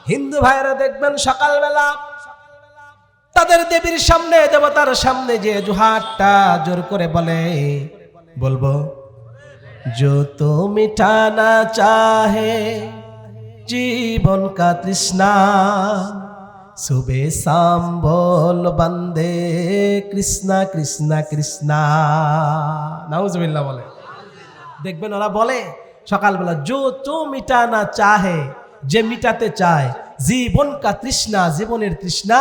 হিন্দু ভাইরা দেখবেন সকালবেলা তাদের দেবীর সামনে, দেবতার সামনে যে জোহারটা জোর করে বলবো, जो तो मिटाना चाहे जीवन का तृष्णा, सुबह शाम बोल बंदे कृष्णा कृष्णा कृष्णा। नाउजुबिल्लाह बोले, দেখবেন ওরা বলে সকালবেলা, जो तो मिटाना चाहे, যে মিটাতে চায়, জীবন কা তৃষ্ণা, জীবনের তৃষ্ণা,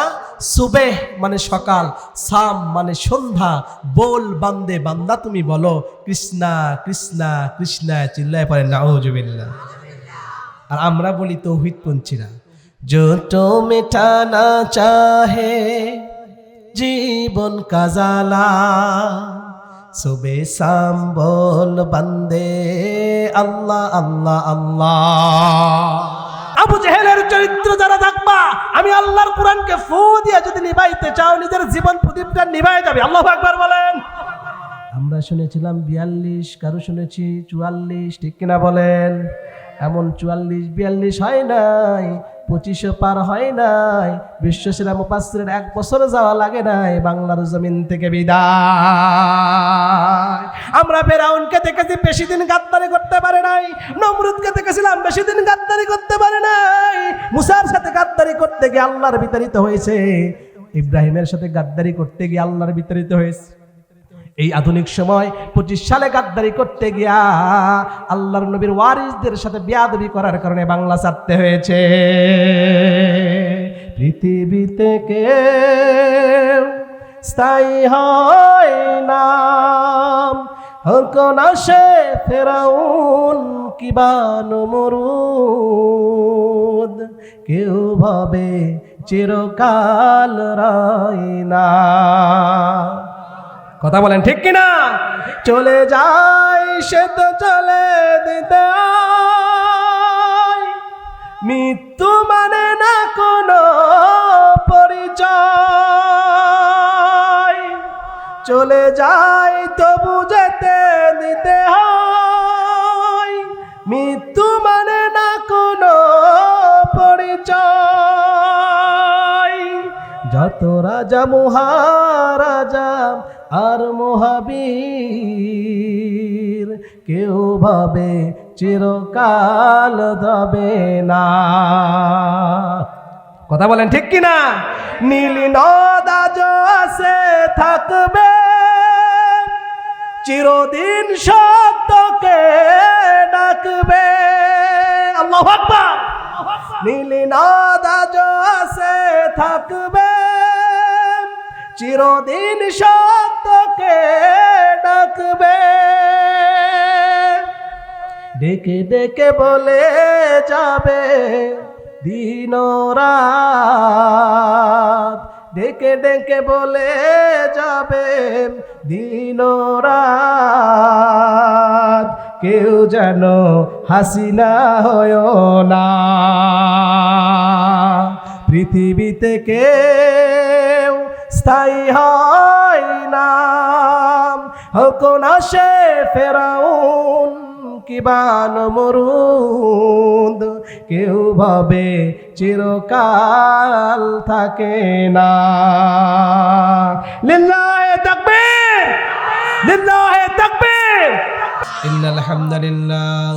সুবেহ মানে সকাল, শাম মানে সন্ধ্যা, বল বান্দে বান্দা তুমি বলো, কৃষ্ণা কৃষ্ণা কৃষ্ণা চিল্লায় পড়ে নাউজুবিল্লাহ। আর আমরা বলি তৌহিদপন্থীরা, जो तो मिटाना चाहे जीवन का जाला, सुबह शाम बोल बंदे अल्लाह अल्लाह अल्लाह। আবু জেহেলের চরিত্র যারা দেখবা, আমি আল্লাহর কোরআনকে ফু দিয়ে যদি নিভাইতে চাও, নিজের জীবন প্রদীপটা নিভাই যাবে। আল্লাহু আকবার বলেন। আমরা শুনেছিলাম 42, কারো শুনেছি 44, ঠিক কিনা বলেন? এমন 44 42 হয় নাই, 2500 পার হয় নাই, বিশ্বসেরা মুফাসসিরের 1 বছর যাওয়া লাগে নাই বাংলার জমিন থেকে বিদায়। আমরা ফেরাউনকে দেখেছি বেশি দিন গাদ্দারি করতে পারে নাই, নমরুদকে দেখেছিলাম বেশি দিন গাদ্দারি করতে পারে নাই, মুসার সাথে গাদ্দারি করতে গিয়ে আল্লাহর বিতাড়িত হয়েছে, ইব্রাহিমের সাথে গাদ্দারি করতে গিয়ে আল্লাহর বিতাড়িত হয়েছে। এই আধুনিক সময় 25 সালে গাদ্দারি করতে গিয়া আল্লাহর নবীর ওয়ারিসদের সাথে বেয়াদবি করার কারণে বাংলা ছাড়তে হয়েছে। পৃথিবীতে কেউ স্থায়ী হয় না, হকন আসে ফেরাউন কিবা নমরুদ, কেউ ভাবে চিরকাল রায় না। কথা বলেন ঠিক কিনা? চলে যায় সে তো চলে দিতে হয়, মৃত্যু মানে না কোনো পরিচয়, চলে যায় তবু যেতে দিতে হয়, মৃত্যু মানে না কোনো পরিচয়। যত রাজা মহারাজা আর মহাবীর, কেউ ভাবে চিরকাল যাবে না। কথা বলেন ঠিক কিনা? নীলি নদ আজ আছে থাকবে, চিরদিন সত্যকে ডাকবে। আল্লাহু আকবার। নীলি নদ আজ আছে থাকবে, চিরদিন সত্যকে ডাকবে। ডেকে ডেকে বলে যাবে দিন রাত, ডেকে ডেকে বলে যাবে দিন রাত, কেউ যেন হাসিনা হয় না। পৃথিবীতে কেউ স্থায়ী হয় না, হকন আসে ফেরাউন কিবা নমরুদ, কেউ ভাবে চিরকাল থাকে না। লিল্লাহে তাকবীর, লিল্লাহে তাকবীর। ইন্নাল হামদুলিল্লাহ,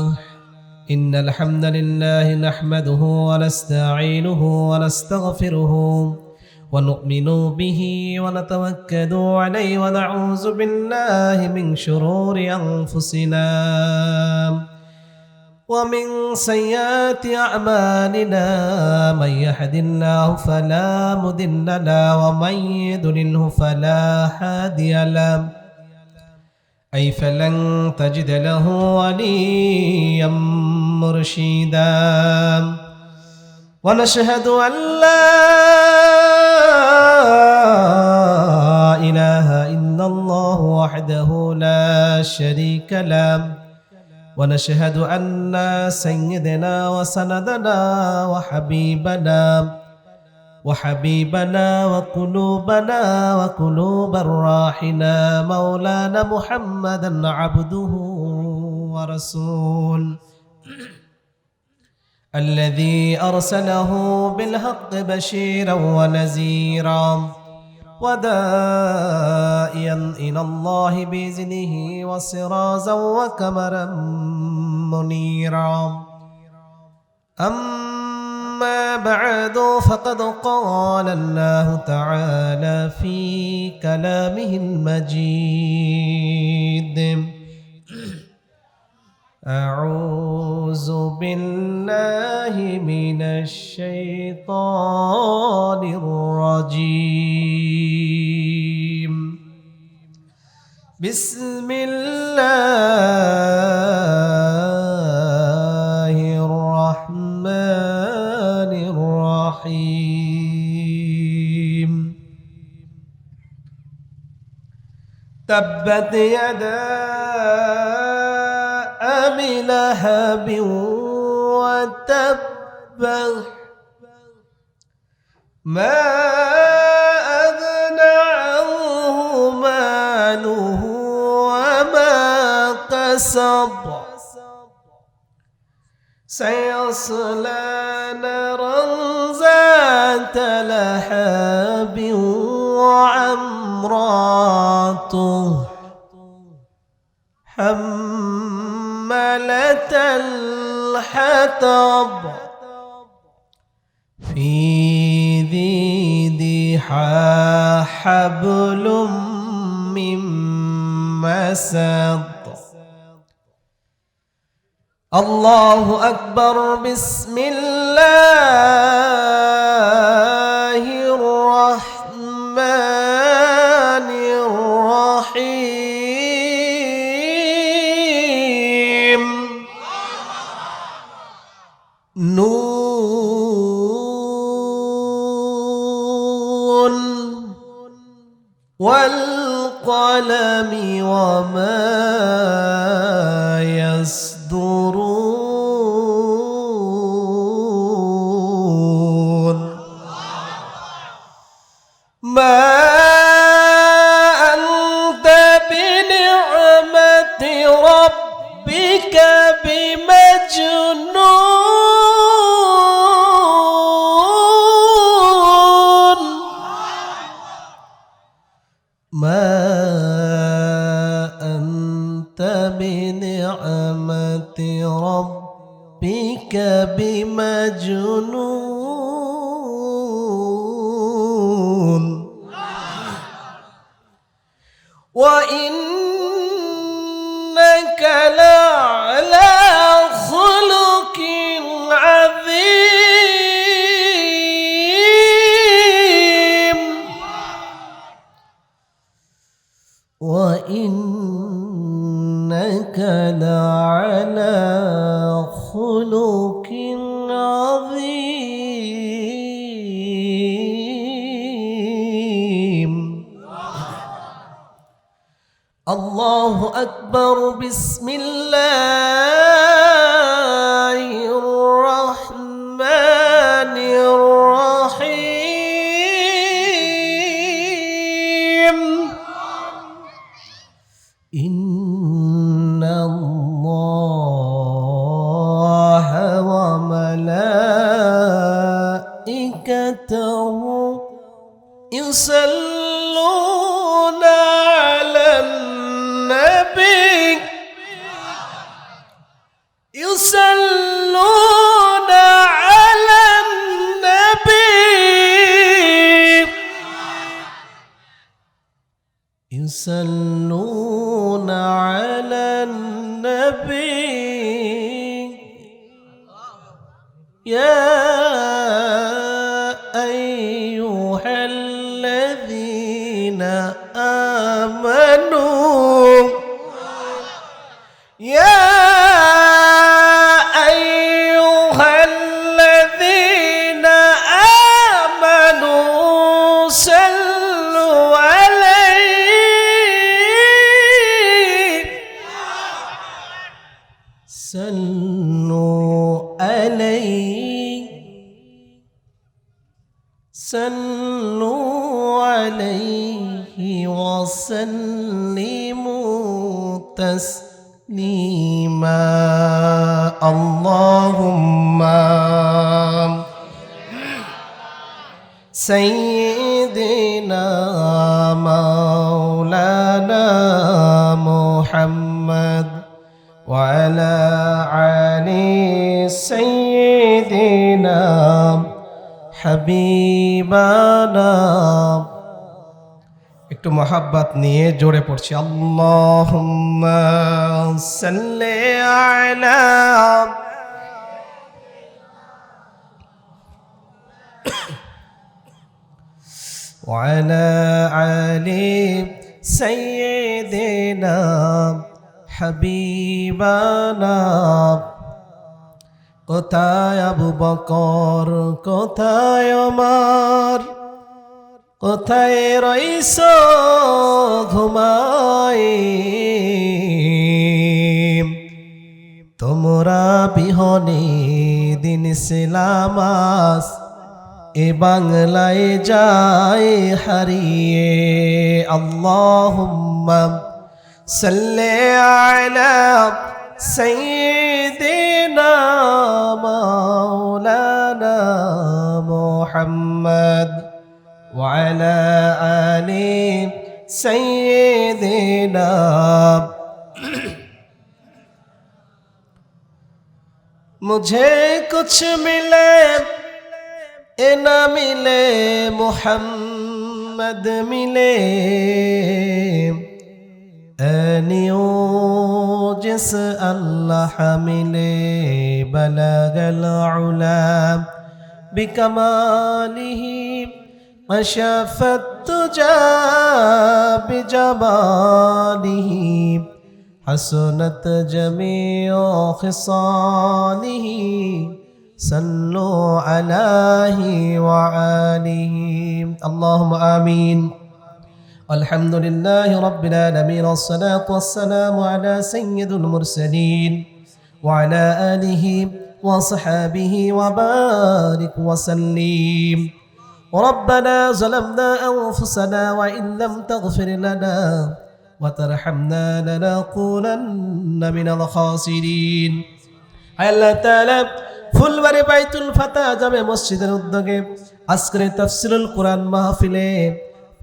ইন্নাল হামদুলিল্লাহ নাহমাদুহু ওয়া নাস্তাঈনুহু ওয়া নাস্তাগফিরুহু ونؤمن به ونتوكل عليه ونعوذ بالله من شرور أنفسنا ومن سيئات أعمالنا، من يهد الله فلا مضل له ومن يضلل فلا هادي له، أي فلن تجد له وليا مرشدا. ونشهد أن لا إله إلا الله وحده لا شريك له، ونشهد أن سيدنا وسندنا وحبيبنا وقلوبنا وقلوب الراحنا مولانا محمدا عبده ورسوله. الذي أرسله بالحق بشيرا ونذيرا وداعيا إلى الله بإذنه وسراجا وقمرا منيرا أما بعد فقد قال الله تعالى في كلامه المجيد أعوذ بالله من الشيطان الرجيم بسم الله الرحمن الرحيم تبت يدا أبي لهب وتب ما أغنى عنه ماله وما كسب سيصلى نارا ذات لهب وامرأته حمالة الحطب في جيدها حبل من مسد الله أكبر بسم الله الرحمن الرحيم نون والقلم وما يسطرون ما أنت بنعمة ربك بمجنون ما أنت بنعمة ربك بمجنون وإنك لعلى خلق عظيم وإنك لعلى خلق عظيم الله أكبر بسم الله الرحمن الرحيم إن الله وملائكته يصلون على النبي يصلون على النبي يصلون على النبي يا أيها الذين آمنوا يا أيها الذين آمنوا صلوا عليه صلوا عليه صلوا عليه وسلموا تسليما تسليما اللهم سيدنا مولانا محمد وعلى آل سيدنا حبيبنا একটু মহাব্বত নিয়ে জোরে পড়ছি আল্লাহুম্মা সাল্লি আলা وعلى آل سيدنا حبيبنا কোথায় আবু বকর কোথায় ওমর কোথায় রইছো ঘুমায় তোমরা বিহনে দিন সিলামাস এ বাংলায় যায় হারিয়ে আল্লাহুম্মা সাল্লি আলা সাইয়্যিদিনা মাওলানা মুহাম্মদ وعلى آل سيدنا मुझे कुछ मिले ए ना मिले मुहम्मद मिले ऐनियो जिस अल्लाह मिले बलगल उला बिकमालिही وشفت التجا بجماله حسنت جميع خصاله صلوا عليه وآله اللهم آمين الحمد لله رب العالمين والصلاة والسلام على سيد المرسلين وعلى آله وصحابه وبارك وسلم ربنا ظلمنا أنفسنا وإن لم تغفر لنا وترحمنا لنكونن من الخاسرين আল্লাহ তাআলা ফুলবাড়ী বাইতুল ফাতা জামে মসজিদের উদ্যোগে আজকের তাফসীরুল কোরআন মাহফিলে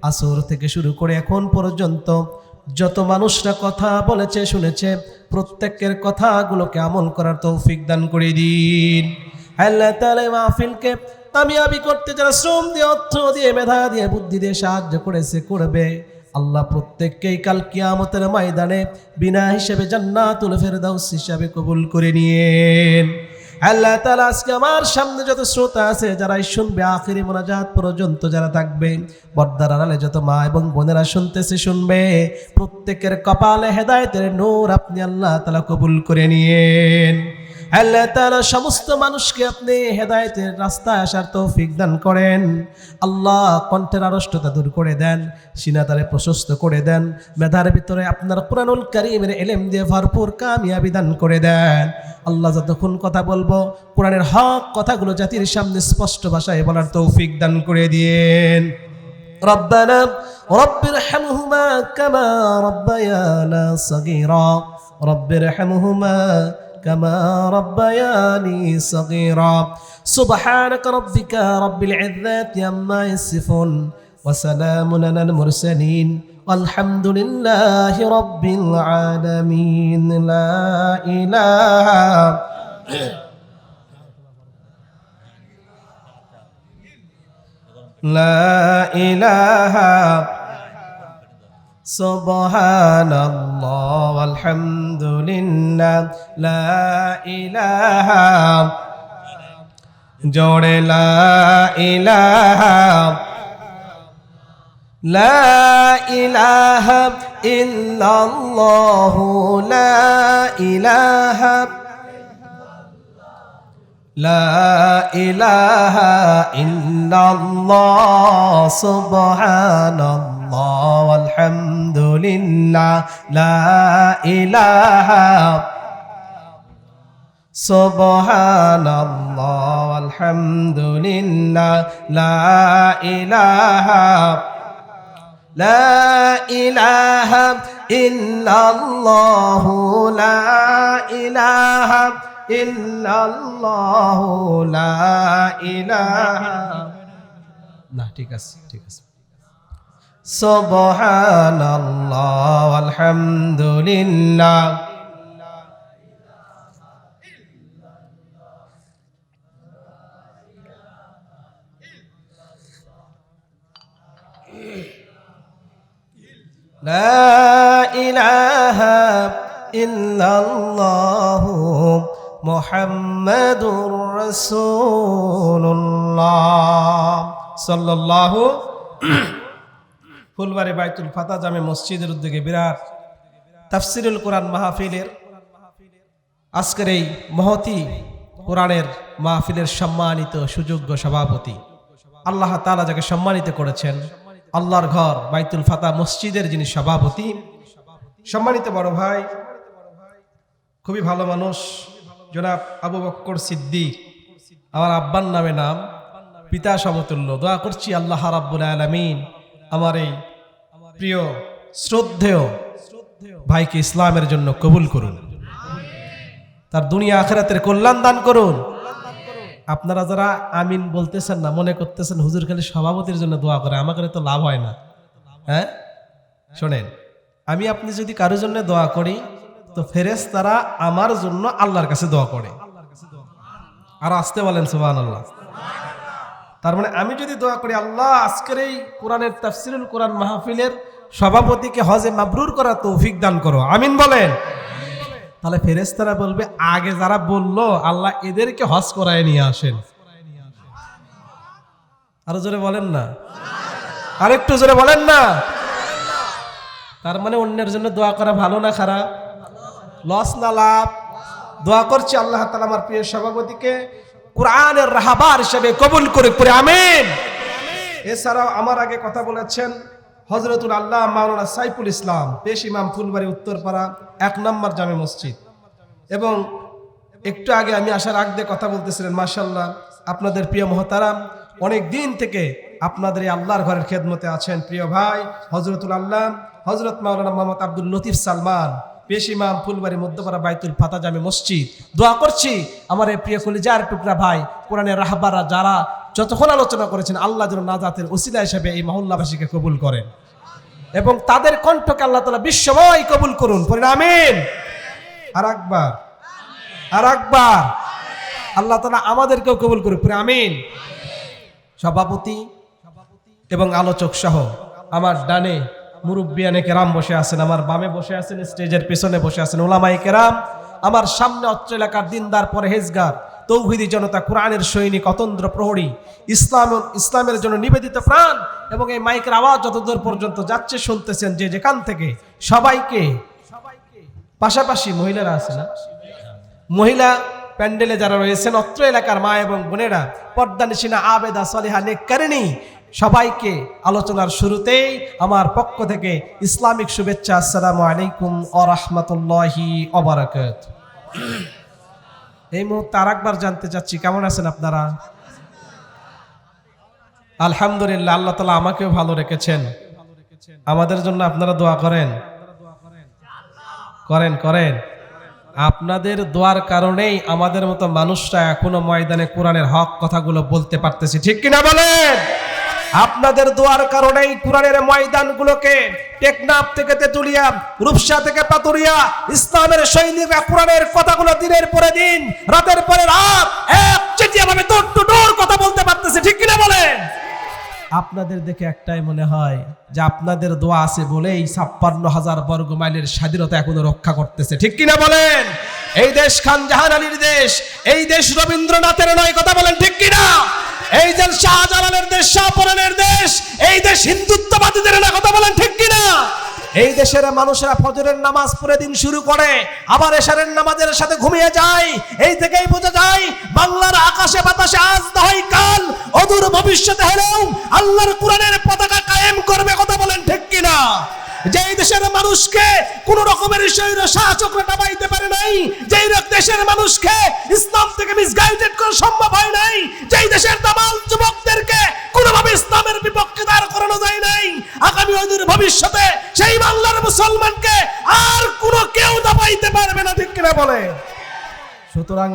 আসর থেকে শুরু করে এখন পর্যন্ত যত মানুষরা কথা বলেছে শুনেছে প্রত্যেকের কথাগুলোকে আমল করার তৌফিক দান করে দিন আল্লাহ তাআলা মাহফিলকে কামিয়াবি করতে যারা শ্রম দিয়ে অর্থ দিয়ে মেধা দিয়ে বুদ্ধি দিয়ে সাহায্য করেছে করবে আল্লাহ প্রত্যেককেই কাল কিয়ামতের ময়দানে বিনা হিসেবে জান্নাতুল ফেরদাউস হিসাবে কবুল করে নিয়েন আল্লাহ তাআলা আজকে আমার সামনে যত শ্রোতা আছে যারাই শুনবে আখিরি মোনাজাত পর্যন্ত যারা থাকবে পর্দার আড়ালে যত মা এবং বোনেরা শুনতেছে শুনবে প্রত্যেকের কপালে হেদায়েতের নূর আপনি আল্লাহ তাআলা কবুল করে নিয়েন আল্লাহ তাআলা সমস্ত মানুষকে আপনি হেদায়েতের রাস্তায় আসার তৌফিক দান করেন আল্লাহ কণ্ঠের আড়ষ্টতা দূর করে দেন সিনাতারে প্রশস্ত করে দেন মেধার ভিতরে আপনার কুরআনুল কারীমের ইলম দিয়ে ভরপুর কামিয়াবি দান করে দেন আল্লাহ যতক্ষণ কথা বলবো কোরআনের হক কথাগুলো জাতির সামনে স্পষ্ট ভাষায় বলার তৌফিক দান করে দিয়েন রব্বানা রব্বিরহামহুমা কামা রব্বায়ানা সগীরা রব্বিরহামহুমা كما ربياني صغيرا سبحانك ربك رب العزة عما يصفون وسلام على المرسلين والحمد لله رب العالمين لا إله لا إله Subhanallah walhamdulillah la ilaha jode la ilaha illallah la ilaha illallah subhanallah walhamdulillah la ilaha subhanallah walhamdulillah la ilaha লা ইলাহা ইল্লাল্লাহু লা ইলাহা ইল্লাল্লাহু লা ইলাহা না ঠিক আছে ঠিক আছে সুবহানাল্লাহ আলহামদুলিল্লাহ লা ইলাহা ইল্লাল্লাহু মুহাম্মাদুর রাসূলুল্লাহ সাল্লাল্লাহু ফুলবাড়ী বাইতুল ফাতা জামে মসজিদের উদ্যোগে বিরাট তাফসিরুল কোরআন মাহফিলের আজকের এই মহতি কোরআনের মাহফিলের সম্মানিত সুযোগ্য সভাপতি আল্লাহ তাআলা যাকে সম্মানিত করেছেন আল্লাহর ঘর বাইতুল ফাতা মসজিদের যিনি সভাপতি সম্মানিত বড় ভাই খুবই ভালো মানুষ জনাব আবু বকর সিদ্দিক আমার আব্বার নামে নাম পিতা সমতুল্য দোয়া করছি আল্লাহ রাব্বুল আলামিন আমার এই প্রিয় শ্রদ্ধেয় ভাইকে ইসলামের জন্য কবুল করুন তার দুনিয়া আখিরাতের কল্যাণ দান করুন আপনারা যারা আমিন বলতেছেন না মনে করতেছেন হুজুর খালি সভাপতির জন্য দোয়া করে আমাকে তো লাভ হয় না হ্যাঁ শোনেন আমি আপনি যদি কারোর জন্য দোয়া করি তো ফেরেশতারা আমার জন্য আল্লাহর কাছে দোয়া করে আর আসতে বলেন সুবহানাল্লাহ তার মানে আমি যদি দোয়া করি আল্লাহ আজকের এই কোরআনের তাফসিরুল কোরআন মাহফিলের সভাপতিকে হজে মাবরুর করার তৌফিক দান করো আমিন বলেন তাহলে ফেরেশতারা বলবে আগে যারা বললো আল্লাহ এদেরকে হজ করায় নিয়ে আসেন আরো জোরে বলেন না আরেকটু জোরে বলেন না তার মানে অন্যের জন্য দোয়া করা ভালো না খারাপ লস না লাভ দোয়া করছি আল্লাহ তাআলা আমার প্রিয় সভাপতিকে কোরআনের রাহবার হিসেবে কবুল করে পড়ে আমিন এছাড়াও আমার আগে কথা বলেছেন হযরতুল আল্লাহ মাওলানা সাইফুল ইসলাম পেশ ইমাম ফুলবাড়ী উত্তরপাড়া 1 নম্বর জামে মসজিদ এবং একটু আগে আমি আসার আগে কথা বলতেছিলেন মাশাআল্লাহ আপনাদের প্রিয় মুহতারাম অনেক দিন থেকে আপনাদের এই আল্লাহর ঘরের খেদমতে আছেন প্রিয় ভাই হযরতুল আল্লাহ হযরত মাওলানা মোহাম্মদ আব্দুল লতিফ সালমান পেশ ইমাম ফুলবাড়ী মধ্যপাড়া বাইতুল ফাতা জামে মসজিদ দোয়া করছি আমার এই প্রিয় কলিজার টুকরা ভাই কোরআনের রাহবাররা যারা যতক্ষণ আলোচনা করেছেন আল্লাহ যেন নাজাতের ওসিলা হিসেবে এই মহল্লাবাসীকে কবুল করেন এবং তাদের কণ্ঠকে আল্লাহ তাআলা বিশ্বময় কবুল করুন পড়েন আমিন আর একবার আল্লাহ তাআলা আমাদেরকেও কবুল করুন পড়েন আমিন সভাপতি এবং আলোচক সহ আমার ডানে মুরব্বিয়ানে কেরাম বসে আছেন আমার বামে বসে আছেন স্টেজের পেছনে বসে আছেন ওলামায়ে কেরাম আমার সামনে অত্র এলাকার দিনদার পরহেজগার তৌহিদি জনতা কোরআনের সৈনিক অতন্দ্র প্রহরী ইসলামের জন্য নিবেদিত প্রাণ এবং এই মাইকের আওয়াজ যতদূর পর্যন্ত যাচ্ছে শুনতেছেন যে যেখান থেকে সবাইকে পাশাপাশি মহিলারা আছে না মহিলা প্যান্ডেলে যারা রয়েছেন অত্র এলাকার মা এবং বোনেরা পর্দানিশিনা আবেদা সলিহা নেককারিনী সবাইকে আলোচনার শুরুতেই আমার পক্ষ থেকে ইসলামিক শুভেচ্ছা আসসালামু আলাইকুম ওয়া রাহমাতুল্লাহি ওয়া বারাকাতুহু এই মুহূর্তে আরেকবার জানতে চাচ্ছি কেমন আছেন আপনারা আলহামদুলিল্লাহ আল্লাহ তাআলা আমাকেও ভালো রেখেছেন আমাদের জন্য আপনারা দোয়া করেন আপনাদের দোয়ার কারণেই আমাদের মতো মানুষরা এখনো ময়দানে কোরআনের হক কথাগুলো বলতে পারতেছি ঠিক কিনা বলেন আপনাদের দোয়ার কারণেই কোরআনের ময়দানগুলোকে টেকনাফ থেকে তেতুলিয়া রূপসা থেকে পাতুরিয়া ইসলামের সৈনিকরা কোরআনের কথাগুলো দিনের পরে দিন রাতের পরে রাত একচেটিয়াভাবে দূর টু দূর কথা বলতে পারতেছে ঠিক কিনা বলেন আপনাদের দেখে একটাই মনে হয় যে আপনাদের দোয়া আছে বলেই ৫৬,০০০ বর্গ মাইলের স্বাধীনতা এখনো রক্ষা করতেছে ঠিক কিনা বলেন এই দেশ খান জাহান আলীর দেশ এই দেশ রবীন্দ্রনাথের নয় কথা বলেন ঠিক কিনা এই দেশ শাহজালালের দেশ শাহপরানের দেশ এই দেশ হিন্দুত্ববাদীদের না কথা বলেন ঠিক কিনা এই দেশের মানুষেরা ফজরের নামাজ পড়ে দিন শুরু করে আবার এশারের নামাজের সাথে ঘুমিয়ে যায় এই থেকেই বোঝা যায় বাংলার আকাশে বাতাসে আজ না হয় কাল অদূর ভবিষ্যতে হলেও আল্লাহর কোরআনের পতাকা কায়েম করবে কথা বলেন ঠিক কিনা যেই দেশের মানুষকে কোন রকমের শৈর শাসকরা দাবাইতে পারে নাই যেই দেশের মানুষকে ইসলাম থেকে মিসগাইডেড করা সম্ভব হয় নাই যেই দেশের দামাল যুবকদেরকে কোনোভাবে ইসলামের বিপক্ষে দাঁড় করানো যায় নাই আগামী অদূর ভবিষ্যতে সেই বাংলার মুসলমানকে আর কোনো কেউ দাবাইতে পারবে না, ঠিক কিনা বলে? সুতরাং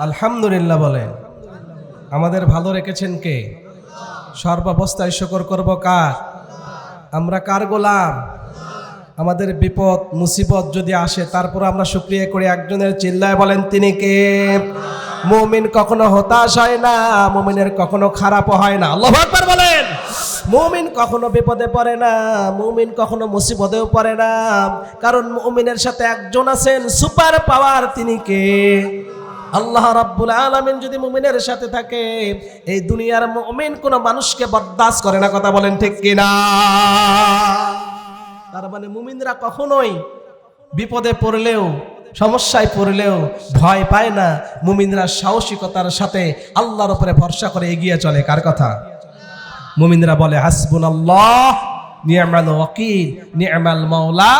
আলহামদুলিল্লাহ বলেন। আমাদের ভালো রেখেছেন কে? সর্বাবস্থায় শুকর করব কার? আমরা কার গোলাম? আমাদের বিপদ মুসিবত যদি আসে তারপর আমরা শুকরিয়া করি একজনের, চিল্লায় বলেন তিনি কে? মুমিন কখনো হতাশ হয় না, মুমিনের কখনো খারাপ হয় না। আল্লাহু আকবার বলেন। মুমিন কখনো বিপদে পড়ে না, মুমিন কখনো মুসিবতেও পড়ে না, কারণ মুমিনের সাথে একজন আছেন সুপার পাওয়ার, তিনি কে? আল্লাহ রাব্বুল আলামিন যদি মুমিনের সাথে থাকে, এই দুনিয়ার মুমিন কোনো মানুষকে বরদাস্ত করে না। কথা বলেন ঠিক কিনা? তার মানে মুমিনরা কখনোই বিপদে পড়লেও, সমস্যায় পড়লেও ভয় পায় না। মুমিনরা সাহসিকতার সাথে আল্লাহর উপরে ভরসা করে এগিয়ে চলে। কার কথা? মুমিনরা বলে হাসবুনাল্লাহ নি'মাল ওয়াকিল নি'মাল মাওলা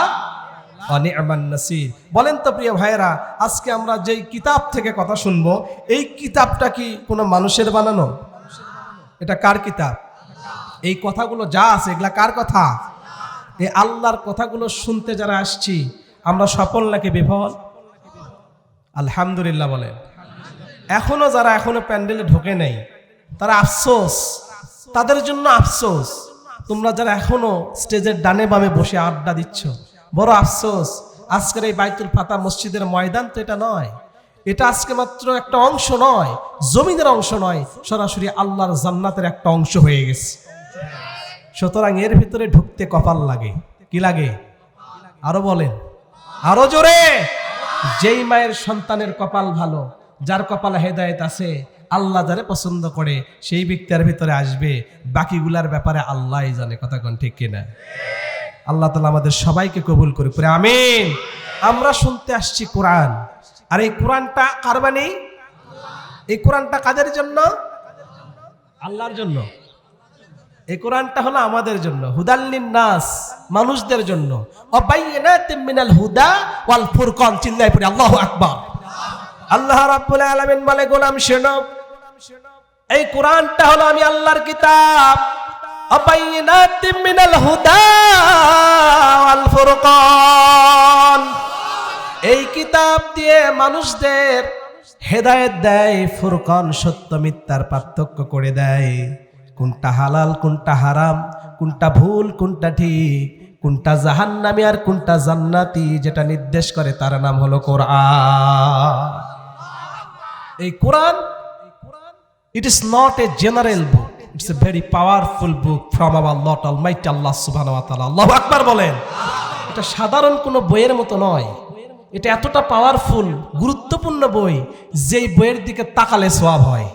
ওয়া নি'মান নাসির। বলেন তো প্রিয় ভাইয়েরা, আজকে আমরা যেই কিতাব থেকে কথা শুনবো, এই কিতাবটা কি কোনো মানুষের বানানো? এটা কার কিতাব? এই কথাগুলো যা আছে এগুলা কার কথা? এই আল্লাহর কথাগুলো শুনতে যারা আসছি, আমরা সফল নাকি বিফল? আলহামদুলিল্লাহ বলেন। এখনো যারা এখনো প্যান্ডেলে ঢোকে নেই তারা আফসোস, তাদের জন্য আফসোস। তোমরা যারা এখনো স্টেজের ডানে বামে বসে আড্ডা দিচ্ছ, বড় আফসোস। আজকের এই বাইতুল ফাতা মসজিদের ময়দান তো এটা নয়, এটা আজকে মাত্র একটা অংশ নয়, জমিনের অংশ নয়, সরাসরি আল্লাহর জান্নাতের একটা অংশ হয়ে গেছে। সুতরাং এর ভিতরে ঢুকতে কপাল লাগে। কি লাগে? আরো বলেন, আরো জোরে। যেই মায়ের সন্তানের কপাল ভালো, যার কপালে হেদায়েত আছে, আল্লাহ যারে পছন্দ করে সেই ব্যক্তির ভিতরে আসবে, বাকিগুলার ব্যাপারে আল্লাহই জানে। কথা কোন ঠিক কিনা? আল্লাহ তাআলা আমাদের সবাইকে কবুল করে পড়ে আমিন। আমরা শুনতে আসছি কোরআন, আর এই কোরআনটা কার বাণী? এই কোরআনটা কাদের জন্য? আল্লাহর জন্য। এই কোরআনটা হলো আমাদের জন্য, হুদাল্লিন নাস, মানুষদের জন্য। ওয়াবাইয়িনাতিম মিনাল হুদা ওয়াল ফুরকান। চিল্লায় পড়ে আল্লাহু আকবার। আল্লাহ রাব্বুল আলামিন বলে, গোলাম শোনো, এই কোরআনটা হলো আমি আল্লাহর কিতাব। ওয়াবাইয়িনাতিম মিনাল হুদা ওয়াল ফুরকান। এই কিতাব দিয়ে মানুষদের হেদায়েত দেয়, ফুরকান সত্য মিথ্যার পার্থক্য করে দেয়, কোনটা হালাল কোনটা হারাম, কোনটা ভুল কোনটা ঠিক, কোনটা জাহান্নামী আর কোনটা জান্নাতি, যেটা নির্দেশ করে তার নাম হলো কোরআন। এই কোরআন, it is not a general book, it's a very powerful book from our Lord Almighty Allah subhanahu wa ta'ala. আল্লাহু আকবার বলেন। এটা সাধারণ কোনো বইয়ের মতো নয়, এটা এতটা পাওয়ারফুল, গুরুত্বপূর্ণ বই, যেই বইয়ের দিকে তাকালে সওয়াব হয়।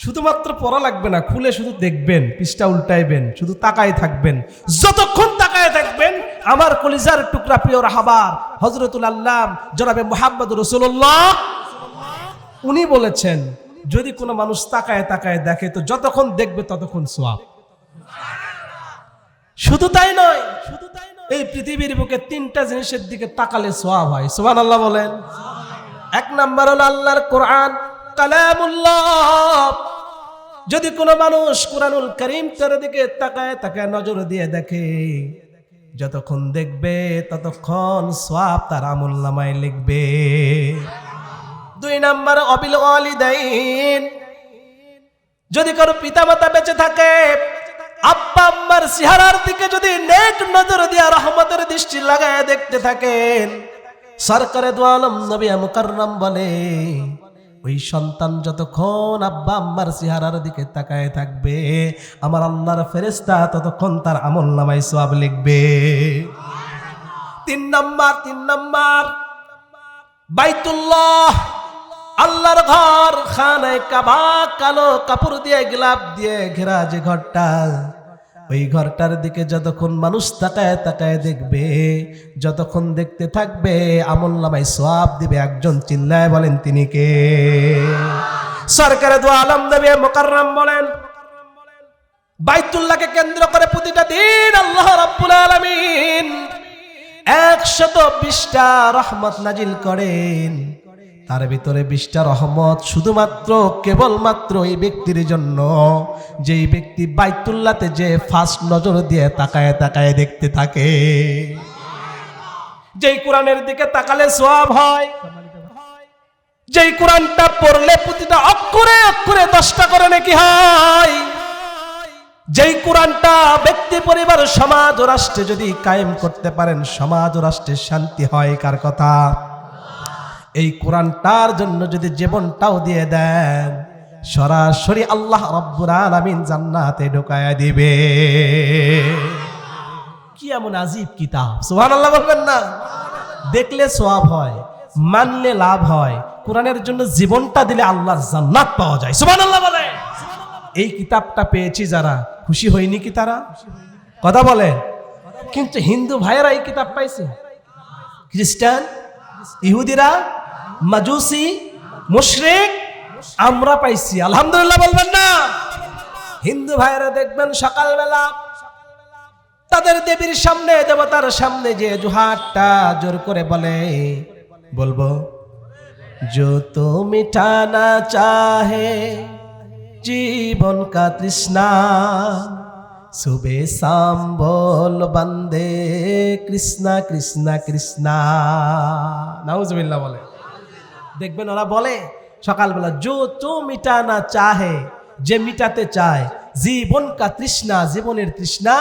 শুধুমাত্র পড়া লাগবে না, খুলে শুধু দেখবেন, পৃষ্ঠা উল্টাইবেন, শুধু তাকায় থাকবেন। যতক্ষণ তাকায় থাকবেন, আমার কলিজার টুকরা প্রিয় রাহবার হযরতুল আল্লাহ জনাবে মুহাম্মদুর রাসূলুল্লাহ, উনি বলেছেন, যদি কোনো মানুষ তাকায় তাকায় দেখে তো যতক্ষণ দেখবে ততক্ষণ সওয়াব। শুধু তাই নয়, এই পৃথিবীর বুকে তিনটা জিনিসের দিকে তাকালে সওয়াব হয়। সুবহানাল্লাহ বলেন। এক নাম্বার হলো আল্লাহর কোরআন, কালামুল্লাহ। যদি কোনো মানুষ কোরআনুল কারীম তার দিকে তাকায় তাকায় নজর দিয়ে দেখে, যতক্ষণ দেখবে ততক্ষণ সওয়াব তার আমলনামায় লিখবে। দুই নাম্বার অবিল ওয়ালিদাইন। যদি কারো পিতামাতা বেঁচে থাকে, আব্বা আম্মার চেহারার দিকে যদি নেক নজর দিয়ে রহমতের দৃষ্টি লাগায় দেখতে থাকেন, সরকারে দু আলম নবী মুকাররম বলে, ওই সন্তান যতক্ষণ আব্বা আম্মার চেহারার দিকে তাকায় থাকবে, আমার আল্লাহর ফেরেশতা ততক্ষণ তার আমলনামায় সওয়াব লিখবে। তিন নাম্বার বাইতুল্লাহ, আল্লাহর ঘর, খানায়ে কাবা, কালো কাপড় দিয়ে গ্লাব দিয়ে ঘেরা যে ঘরটা, ওই ঘরটার দিকে যতক্ষণ মানুষ তাকায় তাকায় দেখবে, যতক্ষণ দেখতে থাকবে আমলনামায় সওয়াব দিবে একজন। চিল্লায় বলেন তিনি কে? সরকারে দু আলম নবী মুকাররম বলেন, বাইতুল্লাহকে কেন্দ্র করে প্রতিটা দিন আল্লাহ রাব্বুল আলামিন 120টা রহমত নাজিল করেন। তার ভিতরে 20টা রহমত শুধুমাত্র কেবলমাত্র এই ব্যক্তির জন্য, যেই ব্যক্তি বাইতুল্লাহতে যে ফার্স্ট নজর দিয়ে তাকায় তাকায় দেখতে থাকে। যেই কোরআনের দিকে তাকালে সওয়াব হয়, যেই কোরআনটা পড়লে প্রতিটা অক্ষরে অক্ষরে 10টা করে নেকি হয়। যেই কোরআনটা ব্যক্তি, পরিবার, সমাজ ও রাষ্ট্রে যদি কায়েম করতে পারেন, সমাজ ও রাষ্ট্রের শান্তি হয়। কার কথা? এই কোরআনটার জন্য যদি জীবনটাও দিয়ে দেন, সরাসরি আল্লাহ রাব্বুল আলামিন জান্নাতে ঢোকায়া দিবে। কি এমন আজীব কিতাব! সুবহানাল্লাহ বলবেন না? দেখলে সওয়াব হয়, মানলে লাভ হয়। কোরআনের জন্য জীবনটা দিলে আল্লাহর জান্নাত পাওয়া যায়। সুবহানাল্লাহ বলে। এই কিতাবটা পেয়েছি যারা, খুশি হয়নি কি তারা? কথা বলেন। কিন্তু হিন্দু ভাইয়েরা এই কিতাব পাইছে, খ্রিস্টান, ইহুদিরা, মাজুসি, মুশরিক, আমরা পাইছি। আলহামদুলিল্লাহ বলবেন না? হিন্দু ভাইয়েরা দেখবেন সকালবেলা তাদের দেবীর সামনে, দেবতার সামনে যে জোহারটা জোর করে বলবো, जो तो मिटाना चाहे जीवन का तृष्णा, सुबह शाम बोल बंदे कृष्णा कृष्णा कृष्णा। नाउजुबिल्लाह বলে। দেখবেন ওরা বলে সকালবেলা, जो तो मिटाना चाहे, যে মিটাতে চায়, জীবন কা তৃষ্ণা, জীবনের তৃষ্ণা,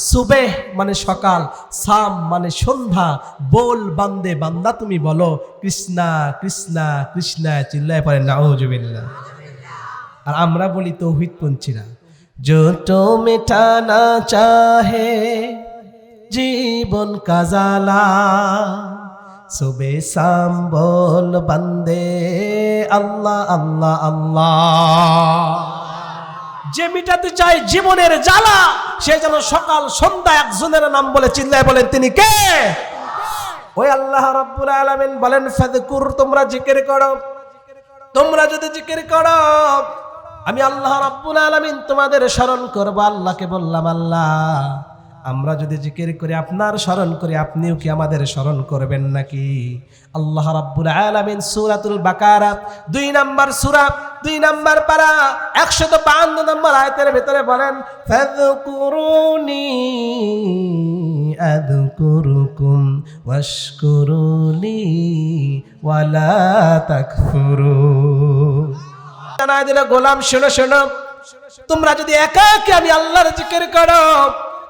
সুবেহ মানে সকাল, শাম মানে সন্ধ্যা, বল বান্দে, বান্দা তুমি বলো, কৃষ্ণা কৃষ্ণা কৃষ্ণা চিল্লায় পড়ে নাউজুবিল্লাহ। আর আমরা বলি তৌহিদপন্থীরা, जो तो मिटाना चाहे जीवन का जाला, सुबह शाम बोल बंदे अल्लाह अल्लाह अल्लाह। যে মিটাতে চায় জীবনের জ্বালা, সে যেন সকাল সন্ধ্যা একজনের নাম বলে চিল্লায় বলেন, তিনি কে? ওই আল্লাহ রাব্বুল আলামিন বলেন, ফাযকুর, তোমরা জিকির করো। তোমরা যদি জিকির করো, আমি আল্লাহ রাব্বুল আলামিন তোমাদের স্মরণ করব। আল্লাহকে বললাম, আল্লাহ আমরা যদি জিকির করি, আপনার স্মরণ করি, আপনিও কি আমাদের স্মরণ করবেন নাকি? আল্লাহ রাব্বুল আলামিন সূরাতুল বাকারা 2 নম্বর সূরা 2 নম্বর পারা 152 নম্বর আয়াতের ভিতরে বলেন, ফাযকুরুনি আযকুরুকুম ওয়াশকুরুনি ওয়ালা তাকফুরুন। জানাই দিল, গোলাম শোনো শোনো, তোমরা যদি একাকী আমি আল্লাহর জিকির করো,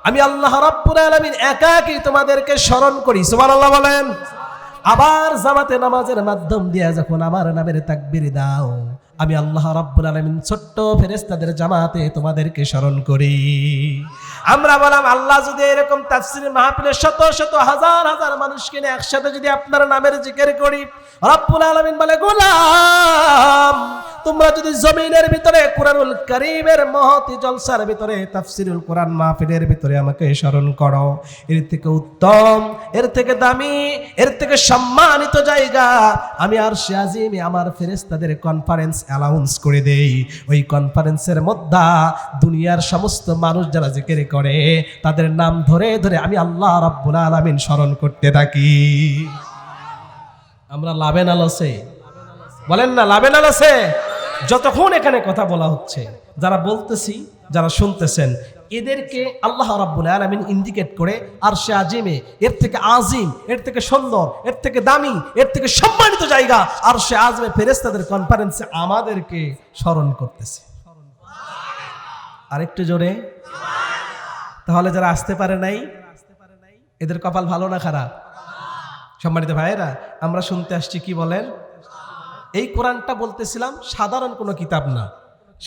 আমি আল্লাহ রাব্বুল আলামিন একাকী তোমাদেরকে স্মরণ করি। সুবহানাল্লাহ বলেন। আবার জামাতে নামাজের মাধ্যম দিয়ে যখন আমার নামের তাকবীর দাও, আমি আল্লাহ রাব্বুল আলামিন ছোট্ট ফেরেশতাদের জামাতে তোমাদেরকে স্মরণ করি। আমরা বললাম, আল্লাহ যদি এরকম তাফসীর মাহফিলে শত শত হাজার হাজার মানুষকে নিয়ে একসাথে যদি আপনার নামের জিকির করি, রাব্বুল আলামিন বলে, গোলাম তোমরা যদি জমিনের ভিতরে কুরআনুল কারীমের মহতি জলসার ভিতরে তাফসীরুল কোরআন মাহফিলের ভিতরে আমাকে স্মরণ করো, এর থেকে উত্তম, এর থেকে দামি, এর থেকে সম্মানিত জায়গা আমি আরশে আজিমে আমার ফেরেশতাদের কনফারেন্স অ্যালাউন্স করে দেই। ওই কনফারেন্সের মধ্যে দুনিয়ার সমস্ত মানুষ যারা জিকির করে, তাদের নাম ধরে ধরে আমি আল্লাহ রাব্বুল আলামিন স্মরণ করতে থাকি। আমরা লাভে না লসে? বলেন না, লাভে না লসে? যতক্ষণ এখানে কথা বলা হচ্ছে, যারা বলতেছি, যারা শুনতেছেন, এদেরকে আল্লাহ রাব্বুল আলামিন ইন্ডিকেট করে আরশে আজিমে, এর থেকে আজিম, এর থেকে সুন্দর, এর থেকে দামি, এর থেকে সম্মানিত জায়গা আরশে আজিমে ফেরেশতাদের কনফারেন্সে আমাদেরকে স্মরণ করতেছে। আরেকটু জোরে। তাহলে যারা আসতে পারে নাই, এদের কপাল ভালো না খারাপ? সম্মানিত ভাইয়েরা, আমরা শুনতে আসছি, কি বলেন? এই কোরআনটা বলতেছিলাম সাধারণ কোনো কিতাব না,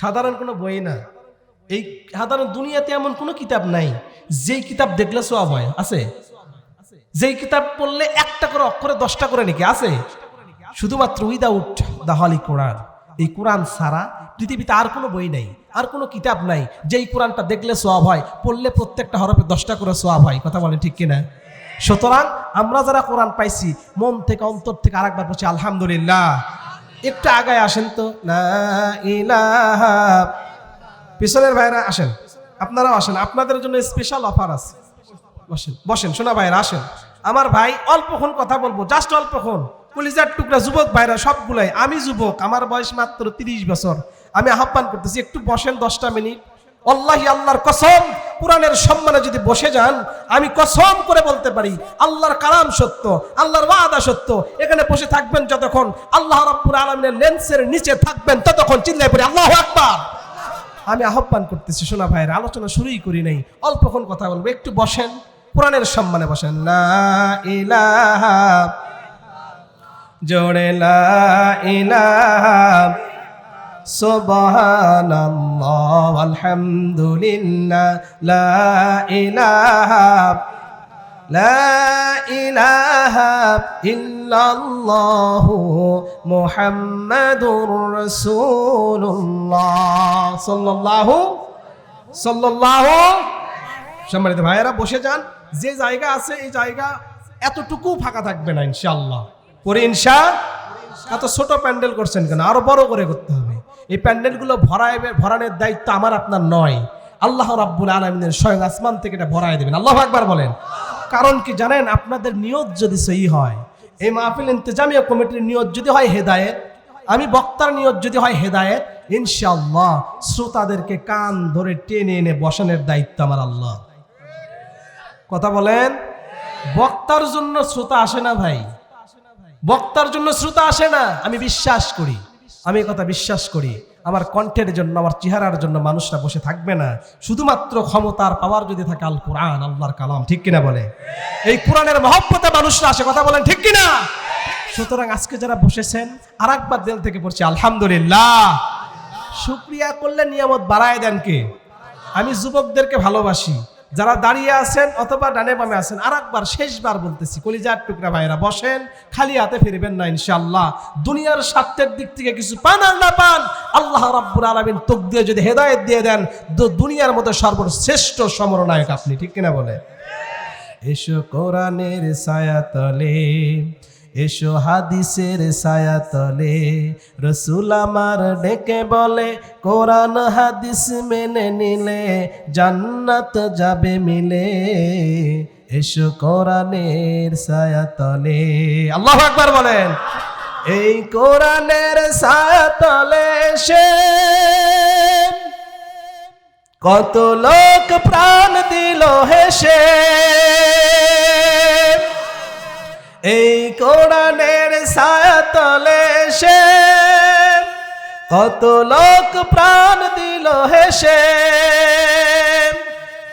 সাধারণ কোনো বই না। এই সাধারণ দুনিয়াতে এমন কোনো কিতাব নাই যেই কিতাব দেখলে সওয়াব হয়। আছে? যেই কিতাব পড়লে একটা করে অক্ষরে 10টা করে নাকি আছে? শুধুমাত্র উইদাউট দ্য হলি কোরআন। এই কোরআন ছাড়া পৃথিবীতে আর কোনো বই নাই, আর কোনো কিতাব নাই যেই কোরআনটা দেখলে সওয়াব হয়, পড়লে প্রত্যেকটা হরফে 10টা করে সওয়াব হয়। কথা বলেন ঠিক কিনা? সুতরাং আমরা যারা কোরআন পাইছি, মন থেকে অন্তর থেকে আরেকবার বলছি আলহামদুলিল্লাহ। একটু আগায় আসেন তো, লা ইলাহা, পিছনের ভাইরা আসেন, আপনারাও আসেন, আপনাদের জন্য স্পেশাল অফার আছে। বসেন বসেন শোনা ভাইরা, আসেন। আমার ভাই অল্পক্ষণ কথা বলবো, জাস্ট অল্পক্ষণ। কলিজার টুকরা যুবক ভাইরা সবগুলাই, আমি যুবক, আমার বয়স মাত্র 30 বছর। আমি আহ্বান করতেছি একটু বসেন 10টা মিনিট। আল্লাহি আল্লাহর কসম, কোরআনের সম্মানে যদি বসে যান, আমি কসম করে বলতে পারি আল্লাহর কালাম সত্য, আল্লাহর ওয়াদা সত্য। এখানে বসে থাকবেন যতক্ষণ, আল্লাহ রাব্বুল আলামিনের লেন্সের নিচে থাকবেন ততক্ষণ চিল্লায় পড়ি আল্লাহু আকবার। আমি আহ্বান করতেছি শোনা ভাইয়ের, আলোচনা শুরুই করি নাই, অল্পক্ষণ কথা বলবো, একটু বসেন, কোরআনের সম্মানে বসেন। লা ইলাহা, জোরে লা ইলাহা, সুবহানাল্লাহ আলহামদুলিল্লাহ, লা ইলাহা, লা ইলাহা ইল্লাল্লাহু মুহাম্মাদুর রাসূলুল্লাহ সাল্লাল্লাহু। সম্মানিত ভাইয়েরা বসে যান, যে জায়গা আছে এই জায়গা এতটুকু ফাঁকা থাকবে না ইনশাআল্লাহ। পরে এত ছোট প্যান্ডেল করছেন কেন? আরো বড় করে করতে হবে। এই প্যান্ডেলগুলো ভরানোর দায়িত্ব আমার আপনার নয়, আল্লাহ রাব্বুল আলামিনের স্বয়ং আসমান থেকে এটা ভরায় দেবেন। আল্লাহু আকবার বলেন। কারণ কি জানেন? আপনাদের নিয়ত যদি সহি হয়, এই মাহফিল ইন্তেজামিয়া কমিটির নিয়ত যদি হয় হেদায়েত, আমি বক্তার নিয়ত যদি হয় হেদায়েত, ইনশাআল্লাহ শ্রোতাদেরকে কান ধরে টেনে এনে বসানোর দায়িত্ব আমার আল্লাহ। কথা বলেন। বক্তার জন্য শ্রোতা আসে না ভাই, বক্তার জন্য শ্রোতা আসে না। আমি বিশ্বাস করি, আমি এই কথা বিশ্বাস করি, আমার কণ্ঠের জন্য, আমার চেহারার জন্য মানুষরা বসে থাকবে না। শুধুমাত্র ক্ষমতার পাওয়ার যদি থাকে আল কোরআন, আল্লাহর কালাম, ঠিক কিনা বলে? এই কোরআনের মহব্বতে মানুষরা আসে, কথা বলেন ঠিক কিনা? সুতরাং আজকে যারা বসেছেন, আর একবার দিল থেকে পড়ছি আলহামদুলিল্লাহ। শুকরিয়া করলে নিয়ামত বাড়ায় দেন কে? আমি যুবকদেরকে ভালোবাসি। যারা দাঁড়িয়ে আছেন অথবা ডানে বামে আছেন, আর একবার শেষবার বলতেছি, কলিজার টুকরা ভাইরা বসেন, খালি হাতে ফিরবেন না ইনশাআল্লাহ। দুনিয়ার স্বার্থের দিক থেকে কিছু পান আর না পান, আল্লাহ রাব্বুল আলামিন তকদিরে যদি হেদায়েত দিয়ে দেন, দুনিয়ার মধ্যে সর্বশ্রেষ্ঠ সমরনায়ক আপনি, ঠিক কিনা বলে? এসো কোরআনের ছায়াতলে, এসো হাদিসের ছায়াতলে, রাসূল আমার ডেকে বলে কোরআন হাদিস মেনে নিলে জান্নাত যাবে মিলে। এসো কোরআনের ছায়াতলে, আল্লাহু আকবার বলেন। এই কোরআনের ছায়াতলে এসে কত লোক প্রাণ দিল হেসে। এই কোরআনের ছায়াতলে এসে কত লোক প্রাণ দিল হেসে।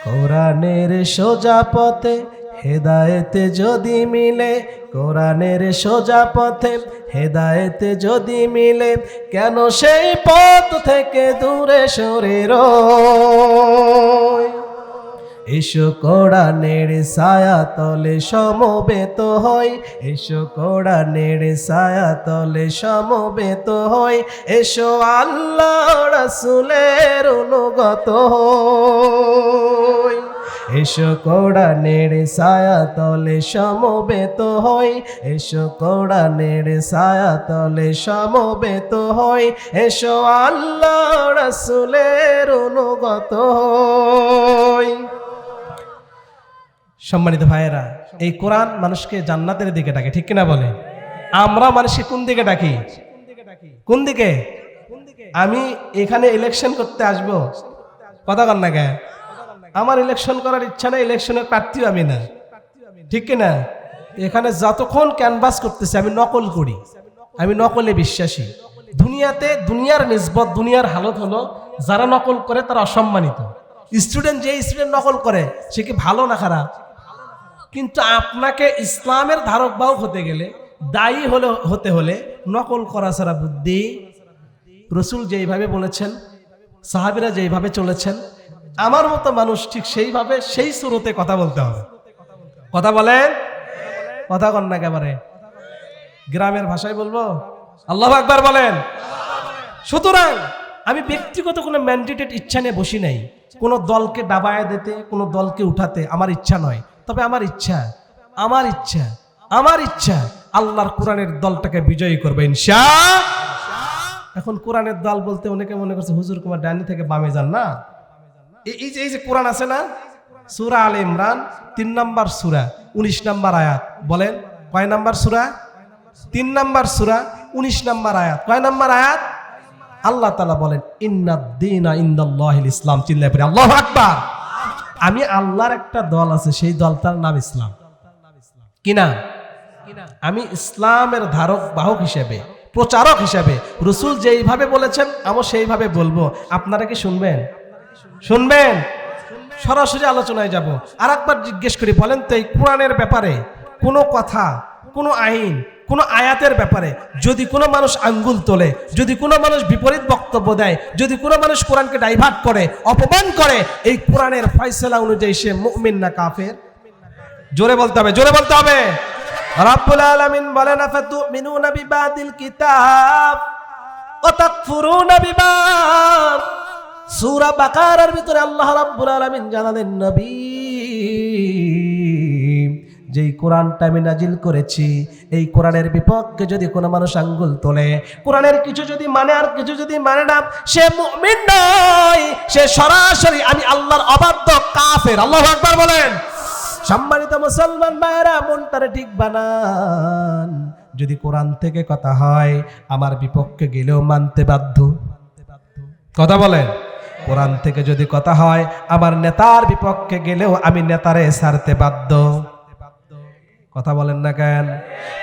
কোরআনের সোজা পথে হেদায়েত যদি মিলে, কোরআনের সোজা পথে হেদায়েত যদি মিলে, কেন সেই পথ থেকে দূরে সরে রয়? এসো কোরআনের ছায়াতলে সমবেত হই, এসো কোরআনের ছায়াতলে সমবেত হই, এসো আল্লাহ রাসূলের অনুগত হই। এসো কোরআনের ছায়াতলে সমবেত হই, এসো কোরআনের ছায়াতলে সমবেত হই, এসো আল্লাহ রাসূলের অনুগত হই। সম্মানিত ভাইয়েরা, এই কোরআন মানুষকে জান্নাতের দিকে ডাকে, ঠিক কিনা বলে? আমরা মানুষকে কোন দিকে ডাকি? কোন দিকে? আমি এখানে ইলেকশন করতে আসব, কথা কন না কে? আমার ইলেকশন করার ইচ্ছা নেই, ইলেকশনের প্রার্থীও আমি না, ঠিক কিনা? এখানে যতক্ষণ ক্যানভাস করতেছে আমি নকল করি, আমি নকলে বিশ্বাসী। দুনিয়াতে দুনিয়ার নিসবত, দুনিয়ার হালত হলো যারা নকল করে তারা অসম্মানিত। স্টুডেন্ট যে স্টুডেন্ট নকল করে সে কি ভালো না খারাপ? কিন্তু আপনাকে ইসলামের ধারক বাহক হতে গেলে, দায়ী হতে হলে নকল করা ছাড়া বুদ্ধি। রাসূল যেইভাবে বলেছেন, সাহাবীরা যেইভাবে চলেছেন, আমার মতো মানুষ ঠিক সেইভাবে সেই সুরতে কথা বলতে হবে। কথা বলেন, কথা কন না একেবারে গ্রামের ভাষায় বলবো, আল্লাহু আকবার বলেন। সুতরাং আমি ব্যক্তিগত কোনো ম্যান্ডেটেড ইচ্ছা নিয়ে বসি নাই, কোনো দলকে দাবায় দিতে, কোনো দলকে উঠাতে আমার ইচ্ছা নয়। তবে আমার ইচ্ছা আল্লাহর কোরআনের দলটাকে বিজয়ী করবে ইনশাআল্লাহ। এখন কোরআনের দল বলতে অনেকে মনে করছে হুজুর কুমার ডানি থেকে বামে যান না, এই যে কোরআন আছে না, সূরা আলে ইমরান 3 নম্বর সূরা 19 নম্বর আয়াত, বলেন কয় নম্বর সূরা? 3 নম্বর সূরা 19 নম্বর আয়াত। কয় নম্বর আয়াত? আল্লাহ তাআলা বলেন ইন্নাদ-দীনা ইনদাল্লাহিল ইসলাম। চিল্লায়ে পড়ে আল্লাহু আকবার। আমি আল্লাহর একটা দল আছে, সেই দলটার নাম ইসলাম। কি নাম? আমি ইসলামের ধারক বাহক হিসেবে, প্রচারক হিসেবে রাসূল যেইভাবে বলেছেন আমি সেইভাবে বলবো। আপনারা কি শুনবেন? শুনবেন? সরাসরি আলোচনায় যাব। আর একবার জিজ্ঞেস করি, বলেন তো এই কোরআনের ব্যাপারে কোনো কথা, কোনো আইন, কোনো আয়াতের ব্যাপারে যদি কোনো মানুষ আঙ্গুল তোলে, যদি কোনো মানুষ বিপরীত বক্তব্য দেয়, যদি কোনো মানুষ কোরআনকে ডাইভার্ট করে, অপমান করে, এই কোরআনের ফয়সালা অনুযায়ী সে মুমিন না কাফের? জোরে বলতে হবে, জোরে বলতে হবে। রাব্বুল আলামিন বলেন আফাতুমিনুনা বিবাদিল কিতাব ওয়া তাকফুরুনা বিবাদ। সূরা বাকারার ভিতরে আল্লাহ রাব্বুল আলামিন জানালেন, নবী যেই কোরআনটা আমি নাজিল করেছি, এই কোরআনের বিপক্ষে যদি কোনো মানুষ আঙ্গুল তোলে, কোরআনের কিছু যদি মানে আর কিছু যদি মানে না, সে মুমিন নয়, সে সরাসরি আমি আল্লাহর অবাধ্য কাফের। আল্লাহু আকবার বলেন। সম্মানিত মুসলমান ভাইরা, মনটারে ঠিক বানান। যদি কোরআন থেকে কথা হয়, আমার বিপক্ষে গেলেও মানতে বাধ্য। কথা বলেন। কোরআন থেকে যদি কথা হয়, আমার নেতার বিপক্ষে গেলেও আমি নেতারে ছাড়তে বাধ্য। কথা বলেন না কেন?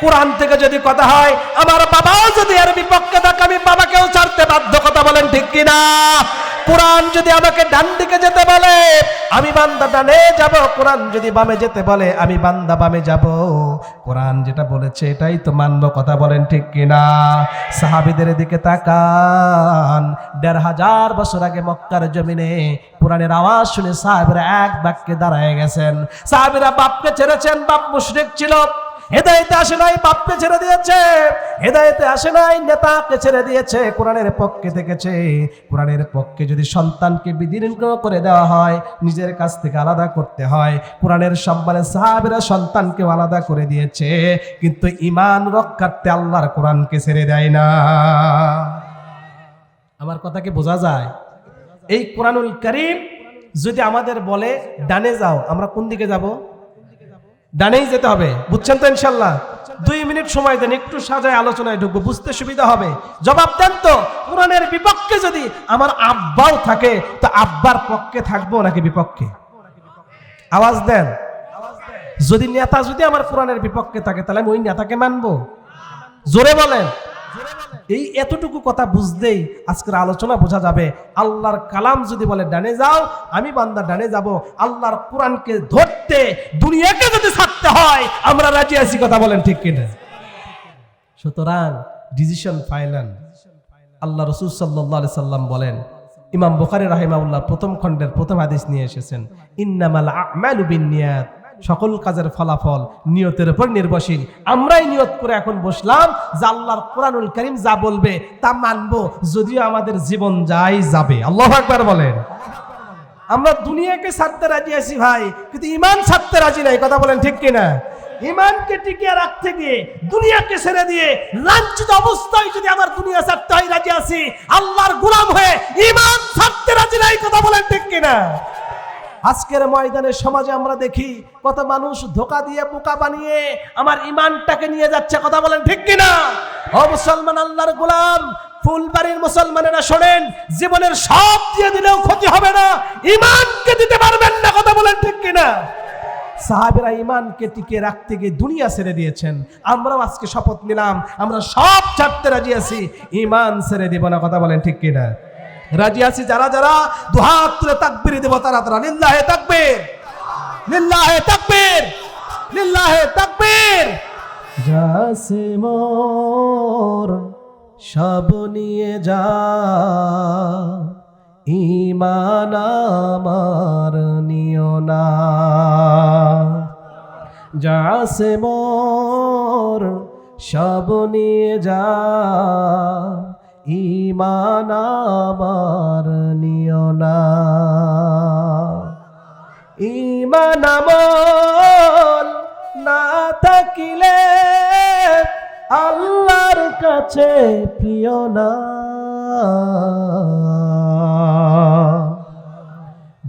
কোরআন থেকে যদি কথা হয়, আমার বাবাও যদি এর বিপক্ষে থাকে, আমি বাবাকেও ছাড়তে বাধ্য। কথা বলেন ঠিক কিনা? কোরআন যদি আমাকে ডান দিকে যেতে বলে, আমি বান্দা ডানে যাব। কোরআন যদি বামে যেতে বলে, আমি বান্দা বামে যাব। কোরআন যেটা বলেছে এটাই তো মানব। কথা বলেন ঠিক কিনা? সাহাবীদের দিকে তাকান। ১৫০০ বছর আগে মক্কার জমিনে কোরআনের আওয়াজ শুনে সাহাবীরা এক বাক্যে দাঁড়ায় গেছেন। সাহাবীরা বাপকে ছেড়েছেন, বাপ মুশরিক ছিল, হেদায়েতে আসে নাই, বাপকে ছেড়ে দিয়েছে। হেদায়েতে আসে নাই, নেতাকে ছেড়ে দিয়েছে, কোরআনের পক্ষে থেকেছে। কোরআনের পক্ষে যদি সন্তানকে বিদীর্ণ করে দেওয়া হয়, নিজের কাছ থেকে আলাদা করতে হয়, কোরআনের সম্মানে সাহাবীরা সন্তানকে আলাদা করে দিয়েছে, কিন্তু ঈমান রক্ষার্থে আল্লাহর কোরআনকে ছেড়ে দেয় না। আমার কথা কি বোঝা যায়? এই কোরআনুল কারীম যদি আমাদের বলে ডানে যাও, আমরা কোন দিকে যাব? ডানেই যেতে হবে। বুঝছেন তো ইনশাল্লাহ? 2 মিনিট সময় দেন, একটু সাজায় আলোচনায় ঢুকবো, বুঝতে সুবিধা হবে। জবাব দেন তো, কোরআনের বিপক্ষে যদি আমার আব্বাও থাকে, তো আব্বার পক্ষে থাকবো নাকি বিপক্ষে? আওয়াজ দেন। যদি নেতা যদি আমার কোরআনের বিপক্ষে থাকে, তাহলে আমি ওই নেতাকে মানবো? জোরে বলেন। এই এতটুকু কথা বুঝলেই আজকের আলোচনা বোঝা যাবে। আল্লাহর কালাম যদি বলে ডানে যাও, আমি বান্দা ডানে যাব। আল্লাহর কোরআনকে ধরতে দুনিয়াকে যদি ছাড়তে হয়, আমরা রাজি আছি। কথা বলেন ঠিক কিনা? সুতরাং ডিসিশন ফাইনাল। আল্লাহ রাসূল সাল্লাল্লাহু আলাইহি সাল্লাম বলেন, ইমাম বুখারী রাহিমাহুল্লাহ প্রথম খণ্ডের প্রথম হাদিস নিয়ে এসেছেন, ইন্নামাল আ'মালু বিন্নিয়াত, সকল কাজের ফলাফল নিয়তের উপর নির্ভরশীল। আমরাই নিয়ত করে এখন বসলাম যে আল্লাহর কোরআনুল কারীম যা বলবে তা মানবো, যদিও আমাদের জীবন যাই যাবে। আল্লাহু আকবার বলেন। আমরা দুনিয়াকে ছাড়তে রাজি আছি ভাই, কিন্তু ঈমান ছাড়তে রাজি নাই। কথা বলেন ঠিক কিনা? ঈমানকে টিকিয়ে রাখতে গিয়ে দুনিয়াকে ছেড়ে দিয়ে লাঞ্ছিত অবস্থায় যদি আমার দুনিয়া ছাড়তে হয়, রাজি আছি। আল্লাহর গোলাম হয়ে ঈমান ছাড়তে রাজি নাই। কথা বলেন ঠিক কিনা? আজকের ময়দানে সমাজে আমরা দেখি কত মানুষ ধোঁকা দিয়ে বোকা বানিয়ে আমার ঈমানটাকে নিয়ে যাচ্ছে। কথা বলেন ঠিক কিনা? ও মুসলমান, আল্লাহর গোলাম, ফুলবাড়ির মুসলমানেরা শোনেন, জীবনের সব দিয়ে দিলেও ক্ষতি হবে না, ঈমানকে দিতে পারবেন না। কথা বলেন ঠিক কিনা? সাহাবীরা ঈমানকে টিকিয়ে রাখতে গিয়ে দুনিয়া ছেড়ে দিয়েছেন। আমরাও আজকে শপথ নিলাম, আমরা সব ছাড়তে রাজি আছি, ঈমান ছেড়ে দিব না। কথা বলেন ঠিক কিনা? রাজি আছি যারা যারা দুহাত তুলে তাকবীর দেব, তারা তারা লিল্লাহে তাকবীর, লিল্লাহে তাকবীর, লিল্লাহে তাকবীর। যাসে মোর সব নিয়ে যা, ঈমান আমার নিও না। যাসে মোর সব নিয়ে যা, ঈমান আমার নিও না। ঈমান আমল না থাকিলে আল্লাহর কাছে প্রিয় না।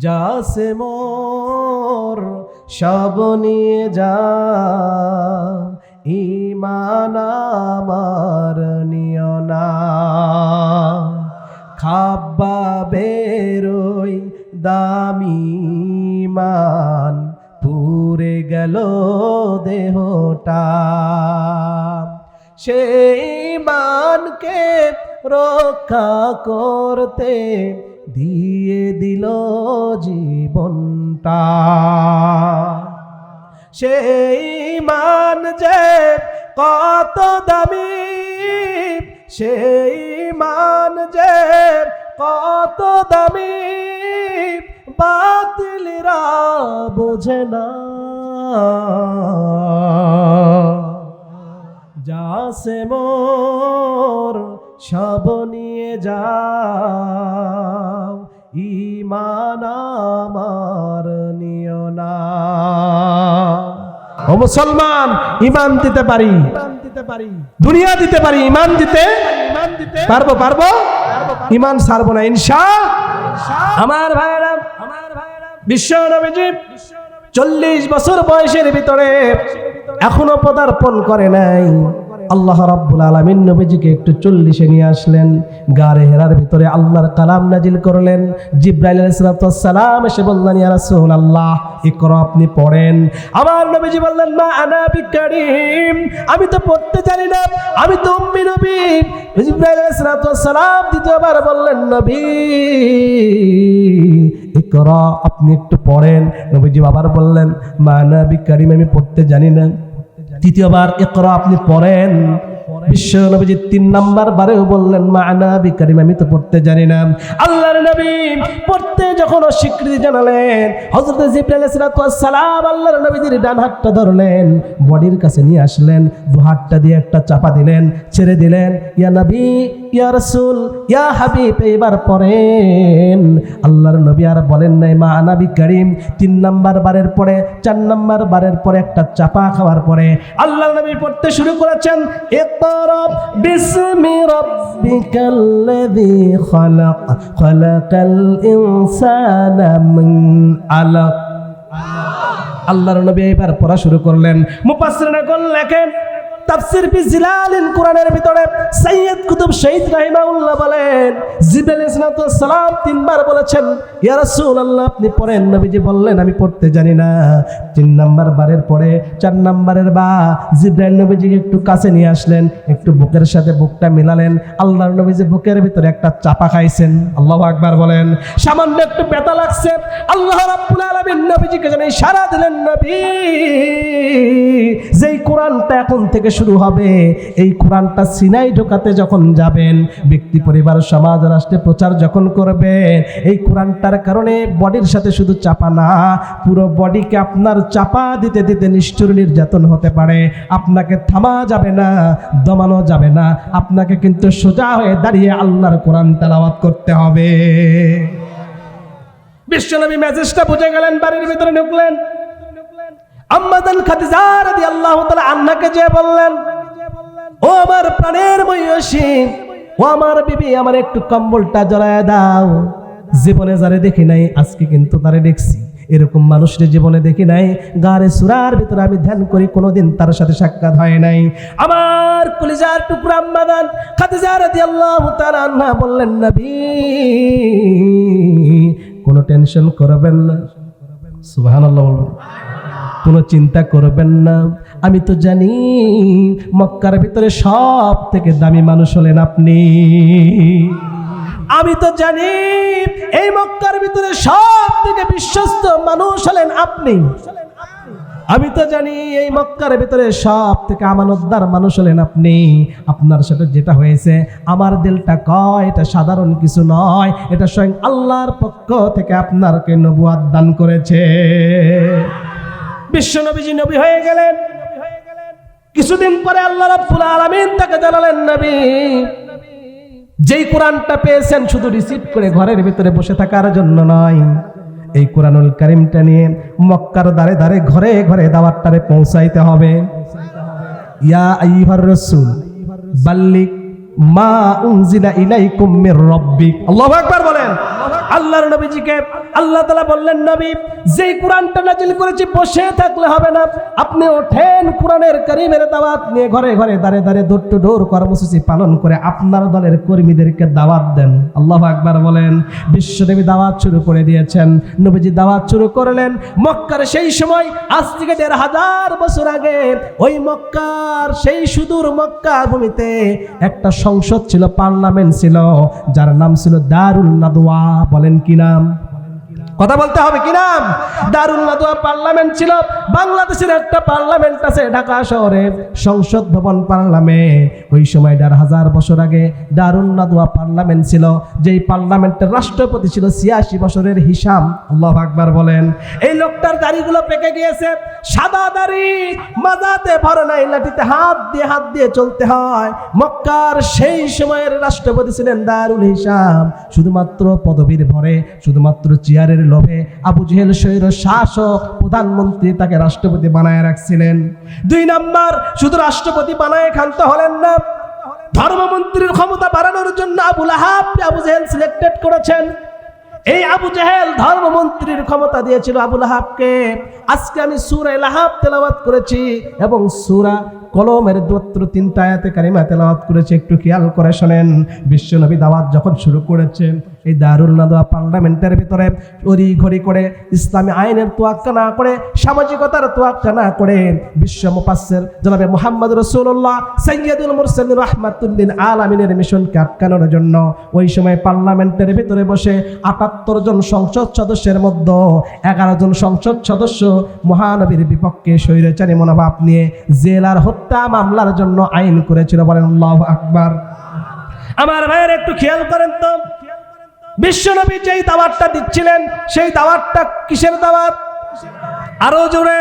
যাসে মোর সব নিয়ে যা, ঈমান আমার নিও না। খাব্বা বেরোই দামি মান, পুরে গেল দেহটা। সেই মানকে রক্ষা করতে দিয়ে দিল জীবনটা। সেই মান যে কত দামি, সেই মান যে কত দামি, বাতিলরা বোঝে না। যাসে মোর সব নিয়ে যাও, ঈমান আমার নিও না। ও মুসলমান, ঈমান দিতে পারি, দুনিয়া দিতে পারি, ঈমান দিতে পারবো, পারবো, ঈমান ছাড়বো না ইনশাআল্লাহ। আমার ভাইরা, বিশ্ব নবীজি 40 বছর বয়সের ভিতরে এখনো পদার্পণ করে নাই। আল্লাহ রাব্বুল আলামিন নবীজিকে একটু 40-এ নিয়ে আসলেন। গারে হেরার ভিতরে আল্লাহর কালাম নাজিল করলেন। জিবরাইল আলাইহিস সালাম এসে বললেন, ইয়া রাসূলুল্লাহ ইকরা, আপনি পড়েন। আমার নবীজি বললেন, মা আনা বিকারিম, আমি তো পড়তে জানি না, আমি তো উম্মি নবী। জিবরাইল আলাইহিস সালাম দ্বিতীয়বার বললেন, নবী ইকরা, আপনি একটু পড়েন। নবীজি আবার বললেন, মা আনা বিকারিম, আমি পড়তে জানি না। তৃতীয়বার ইকরা, আপনি পড়েন। বিশ্ব নবীজি 3 নাম্বার বারেও বললেন, মা'না বিকারিম, আমি তো পড়তে জানি না। আল্লাহর নবী পড়তে যখন অস্বীকৃতি জানালেন, হযরত জিবরাইল আলাইহিস সালাম আল্লাহর নবীর ডান হাতটা ধরলেন, বডির কাছে নিয়ে আসলেন, দু হাতটা দিয়ে একটা চাপা দিলেন, ছেড়ে দিলেন। ইয়া নবী, ইয়া রাসূল, ইয়া হাবিব, এবার পড়েন। আল্লাহর নবী আর বলেন নাই মা'না বিকারিম। 3 নাম্বার বারের পরে, 4 নাম্বার বারের পরে একটা চাপা খাওয়ার পরে আল্লাহর নবী পড়তে শুরু করেছেন, ইকরা বিসমি রাব্বিকাল্লাযী খালাক, খালাকাল ইনসানা মিন আলাক। আল্লাহর নবী এবার পড়া শুরু করলেন। মুফাসসিরিন লেখেন, তাফসীর ফি জিলালিল কোরআনের ভিতরে সাইয়্যিদ কুতুব শহীদ রাহিমাহুল্লাহ বলেন, জিবরাইল আলাইহিস সালাম 3 বার বলেছেন, ইয়া রাসূলুল্লাহ আপনি পড়েন। নবীজি বললেন, আমি পড়তে জানি না। 3 নাম্বার বারের পরে 4 নাম্বারের বা জিবরাইল নবীজিকে একটু কাছে নিয়ে আসলেন, একটু বুকের সাথে বুকটা মিলালেন। আল্লাহর নবীজি বুকের ভিতরে একটা চাপা খাইছেন। আল্লাহু আকবার বলেন। সামান্য একটু ব্যথা লাগছে। আল্লাহ রাব্বুল আলামিন নবীজিকে যেন ইশারা দিলেন, নবী যেই কোরআনটা এখন থেকে শুরু হবে, এই কোরআনটা সিনাই ঢোকাতে যখন যাবেন, ব্যক্তি পরিবার সমাজ রাষ্ট্রে প্রচার যখন করবেন, এই কোরআনটার কারণে বডির সাথে শুধু চাপা না, পুরো বডিকে আপনার চাপা দিতে দিতে নিষ্ঠুর নির্যাতন হতে পারে। আপনাকে থামা যাবে না, দমানো যাবে না, আপনাকে কিন্তু সোজা হয়ে দাঁড়িয়ে আল্লাহর কোরআন তেলাওয়াত করতে হবে। বিশ্বনবী মেসেজটা বুঝে গেলেন, বাড়ির ভিতরে ঢুকলেন। আম্মাজান খাদিজা রাদিয়াল্লাহু তাআলা আনহাকে যে বললেন, ও আমার প্রাণের মহিষী, ও আমার বিবি, আমার একটু কম্বলটা জড়ায় দাও। জীবনে যারে দেখি নাই, আজকে কিন্তু তারে দেখছি। এরকম মানুষের জীবনে দেখি নাই। গারে সূরার ভিতরে আমি ধ্যান করি, কোনোদিন তার সাথে সাক্ষাৎ হয় নাই। আমার কলিজার টুকরা আম্মাজান খাদিজা রাদিয়াল্লাহু তাআলা আনহা বললেন, নবী কোনো টেনশন করবেন না। সুবহানাল্লাহ বলবেন। কোনো চিন্তা করবেন না, আমি তো জানি মক্কার ভিতরে সব থেকে দামি মানুষ হলেন আপনি। আমি তো জানি এই মক্কার ভিতরে সব থেকে বিশ্বস্ত মানুষ হলেন আপনি। আমি তো জানি এই মক্কার ভিতরে সব থেকে আমানতদার মানুষ হলেন আপনি। আপনার সাথে যেটা হয়েছে, আমার দিলটা কয় এটা সাধারণ কিছু নয়, এটা স্বয়ং আল্লাহর পক্ষ থেকে আপনাকে নবুয়ত দান করেছে। বিশ্ব নবীজি নবী হয়ে গেলেন। কিছুদিন পরে আল্লাহ রাব্বুল আলামিন তাকে জানালেন, নবী যেই কোরআনটা পেয়েছেন শুধু রিসিভ করে ঘরের ভিতরে বসে থাকার জন্য নয়, এই কোরআনুল কারীমটা নিয়ে মক্কার দ্বারে দ্বারে ঘরে ঘরে দাওয়াতটারে পৌঁছাইতে হবে। ইয়া আইয়ুহার রাসূল বাল্লিগ মা উনজিলা ইলাইকুম মির রাব্বিক। আল্লাহু আকবার বলেন। আল্লাহ আল্লাহর নবীজিকে আল্লাহ তাআলা বললেন, নবী যেই কোরআনটা নাজিল করেছি বসে থাকলে হবে না, আপনি ওঠেন কোরআনের কারীমের দাওয়াত নিয়ে ঘরে ঘরে দাঁড়ে দাঁড়ে ডোর টু ডোর কর্মসূচি পালন করে আপনার দলের কর্মীদেরকে দাওয়াত দেন। আল্লাহু আকবার বলেন। বিশ্বনবী দাওয়াত শুরু করে দিয়েছেন। নবীজি দাওয়াত শুরু করলেন। মক্কার সেই সময় আজ থেকে ১৫০০ বছর আগে ওই মক্কার সেই সুদূর মক্কা ভূমিতে একটা সংসদ ছিল, পার্লামেন্ট ছিল, যার নাম ছিল দারুল নাদওয়া। বলেন কি নাম? কথা বলতে হবে, কি নাম? দারুল নাদওয়া পার্লামেন্ট ছিল। বাংলাদেশের একটা পার্লামেন্ট আছে ঢাকা শহরে, সংসদ ভবন পার্লামেন্ট। ওই সময় ১৫০০ বছর আগে দারুল নাদওয়া পার্লামেন্ট ছিল, যেই পার্লামেন্টের রাষ্ট্রপতি ছিল ৮৬ বছরের হিসাম। আল্লাহু আকবার বলেন। এই লোকটার দাড়িগুলো পেকে গিয়েছে, সাদা দাড়ি, মাজাতে ভরে নাই, লাঠিতে হাত দিয়ে চলতে হয়। মক্কার সেই সময়ের রাষ্ট্রপতি ছিলেন দারুল হিসাম। শুধুমাত্র পদবীর ভরে, শুধুমাত্র চেয়ারের লোভে আবু জেহেল স্বৈর শাসক প্রধানমন্ত্রী তাকে রাষ্ট্রপতি বানায় রাখছিলেন। ২ নাম্বার, শুধু রাষ্ট্রপতি বানায় ক্ষান্ত হলেন না, ধর্মমন্ত্রীর ক্ষমতা বাড়ানোর জন্য আবু জেহেল সিলেক্টেড করেছেন। এই আবু জেহেল ধর্মমন্ত্রীর ক্ষমতা দিয়েছিল আবু লাহাবকে। আজকে আমি সূরা লাহাব তেলাওয়াত করেছি এবং সূরা কলমের মাত্র ৩টা আয়াতে কারিমা তেলাওয়াত করেছে। একটু খেয়াল করে শোনেন। বিশ্বনবী দাওয়াত যখন শুরু করেছেন, এই দারুল নাদওয়া পার্লামেন্টের ভিতরে ঘড়ি করে ইসলামী আইনের তোয়াক্কা না করে, সামাজিকতার তোয়াক্কা না করে, বিশ্ব মুফাসসির জনাবে মুহাম্মদ রাসূলুল্লাহ সাইয়্যিদুল মুরসালিন রাহমাতুল লিল আলামিনের মিশনকে আটকানোর জন্য ওই সময় পার্লামেন্টের ভিতরে বসে ৭৮ জন সংসদ সদস্যের মধ্যে ১১ জন সংসদ সদস্য মহানবীর বিপক্ষে স্বৈরাচারী মনোভাব নিয়ে জেল আর হত্যা মামলার জন্য আইন করেছিল। বলেন আল্লাহু আকবার। আমার ভাইয়ের একটু খেয়াল করেন তো, বিশ্বনবী যেই দাওয়াতটা দিচ্ছিলেন, সেই দাওয়াতটা কিসের দাওয়াত? আরো জোরে।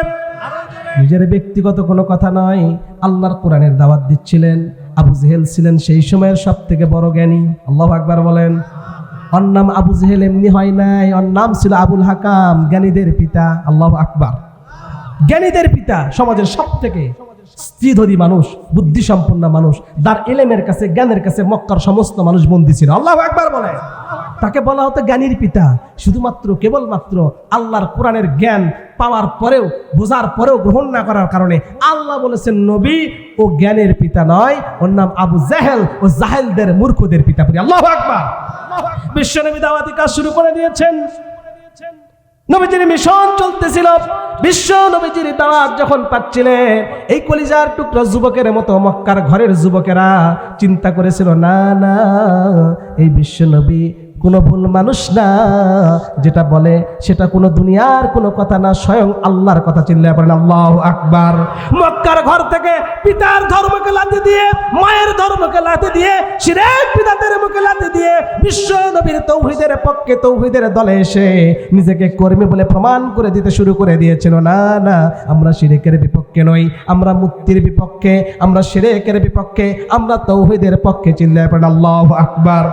নিজের ব্যক্তিগত কোনো কথা নয়, আল্লাহর কোরআনের দাওয়াত দিচ্ছিলেন। আবু জেহেল ছিলেন সেই সময়ের সবথেকে বড় জ্ঞানী। আল্লাহু আকবার বলেন। ওর নাম আবু জেহেল এমনি হয় নাই, ওর নাম ছিল আবুল হাকাম, জ্ঞানীদের পিতা। আল্লাহু আকবার। জ্ঞানীদের পিতা, সমাজের সবথেকে স্ত্রীধরী মানুষ, বুদ্ধি সম্পন্ন মানুষ, যার ইলমের কাছে, জ্ঞানের কাছে মক্কার সমস্ত মানুষ বন্দী ছিল। আল্লাহু আকবার বলে। তাকে বলা হতো জ্ঞানীর পিতা। শুধুমাত্র কেবলমাত্র আল্লাহর কোরআনের জ্ঞান পাওয়ার পরেও, বোঝার পরেও গ্রহণ না করার কারণে আল্লাহ বলেছেন নবী ও জ্ঞানের পিতা নয়, ওর নাম আবু জেহেল, ও জাহেলদের মূর্খদের পিতা। আল্লাহু আকবার। বিশ্বনবী দাওয়াতি কাজ শুরু করে দিয়েছেন। নবীজির মিশন চলতেছিল। বিশ্ব নবীজির দাওয়াত যখন পাচ্ছিলেন, এই কলিজার টুকরা যুবকের মতো মক্কার ঘরের যুবকেরা চিন্তা করেছিল, না না, এই বিশ্ব নবী কোনো ভুল মানুষ না, যেটা বলে সেটা কোনো দুনিয়ার কোনো কথা না, স্বয়ং আল্লাহর কথা। চিল্লায় পড়েন আল্লাহু আকবার। মক্কার ঘর থেকে পিতার ধর্মকে লাথি দিয়ে, মায়ের ধর্মকে লাথি দিয়ে, শিরক বিদআতের মুখে লাথি দিয়ে বিশ্ব নবীর তৌহিদের পক্ষে, তৌহিদের দলে এসে নিজেকে কর্মী বলে প্রমাণ করে দিতে শুরু করে দিয়েছিল। না না, আমরা শিরকের বিপক্ষে নই, আমরা মুক্তির বিপক্ষে, আমরা শিরকের বিপক্ষে, আমরা তৌহিদের পক্ষে। চিল্লায় পড়েন আল্লাহু আকবার।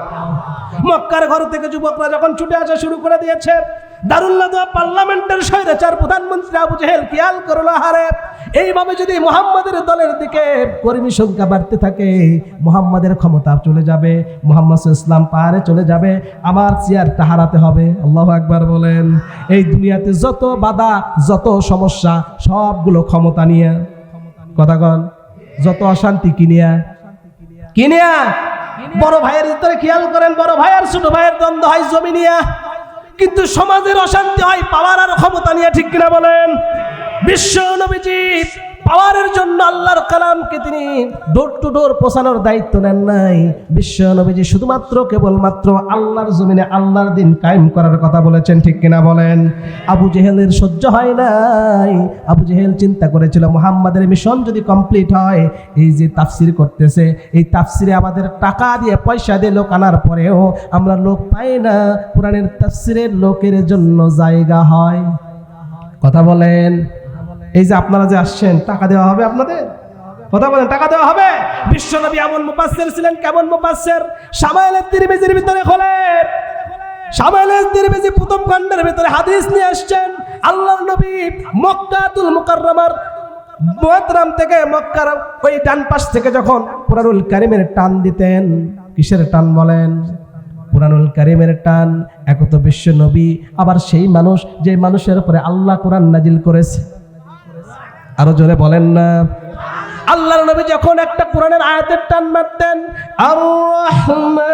মক্কার ঘর থেকে যুবকরা যখন ছুটে আসা শুরু করে দিয়েছে, দারুল নাদওয়া পার্লামেন্টের স্বৈরাচার প্রধানমন্ত্রী আবু জেহেল খেয়াল করলো, হারে এইভাবে যদি মুহাম্মাদের দলের দিকে কর্মী সংখ্যা বাড়তে থাকে, মুহাম্মাদের ক্ষমতা চলে যাবে, মুহাম্মদ সাল্লাল্লাহু আলাইহি ওয়াসাল্লাম পারে চলে যাবে, আমার চেয়ারটা হারাতে হবে। আল্লাহু আকবার বলেন। এই দুনিয়াতে যত বাধা, যত সমস্যা, সবগুলো ক্ষমতা নিয়ে। কথা কন, যত অশান্তি কিনিয়া। বড় ভাইয়ের ভিতরে খেয়াল করেন, বড় ভাই আর ছোট ভাইয়ের দ্বন্দ্ব হয় জমি নিয়ে, কিন্তু সমাজের অশান্তি হয় পাওয়ার আর ক্ষমতা নিয়ে। ঠিক কিনা বলেন? বিশ্ব নবীজি পাওয়ারের জন্য আল্লাহর কালামকে তিনি ডোর টু ডোর পৌঁছানোর দায়িত্ব নেন নাই। বিশ্ব নবীজি শুধুমাত্র কেবলমাত্র আল্লাহর জমিনে আল্লাহর দিন কায়েম করার কথা বলেছেন। ঠিক কিনা বলেন? আবু জেহেলের সহ্য হয় নাই। আবু জেহেল চিন্তা করেছিল, মুহাম্মাদের মিশন যদি কমপ্লিট হয়, এই যে তাফসির করতেছে, এই তাফসিরে আমাদের টাকা দিয়ে, পয়সা দিয়ে লোক আনার পরেও আমরা লোক পাই না, কোরআনের তাফসিরের লোকের জন্য জায়গা হয়। কথা বলেন। এই যে আপনারা যে আসছেন, টাকা দেওয়া হবে আপনাদের? কথা বলেন, টাকা দেওয়া হবে? বিশ্বনবী এমন মুফাসসির ছিলেন, কেমন মুফাসসির? শামাইল তিরমিজির ভিতরে খোলেন, শামাইল তিরমিজি প্রথম খণ্ডের ভিতরে হাদিস নিয়ে আসছেন। আল্লাহর নবী মক্কাতুল মুকাররমার মুহতারাম থেকে, মক্কার ওই ডান পাশ থেকে যখন কুরআনুল কারীমের টান দিতেন, কিসের টান বলেন? কুরআনুল কারীমের টান, এক তো বিশ্ব নবী, আবার সেই মানুষ যে মানুষের উপরে আল্লাহ কুরআন নাজিল করেছে। আরো জোরে বলেন না। আল্লাহর নবী যখন একটা কুরআনের আয়াতের টান মারতেন, আর রহমান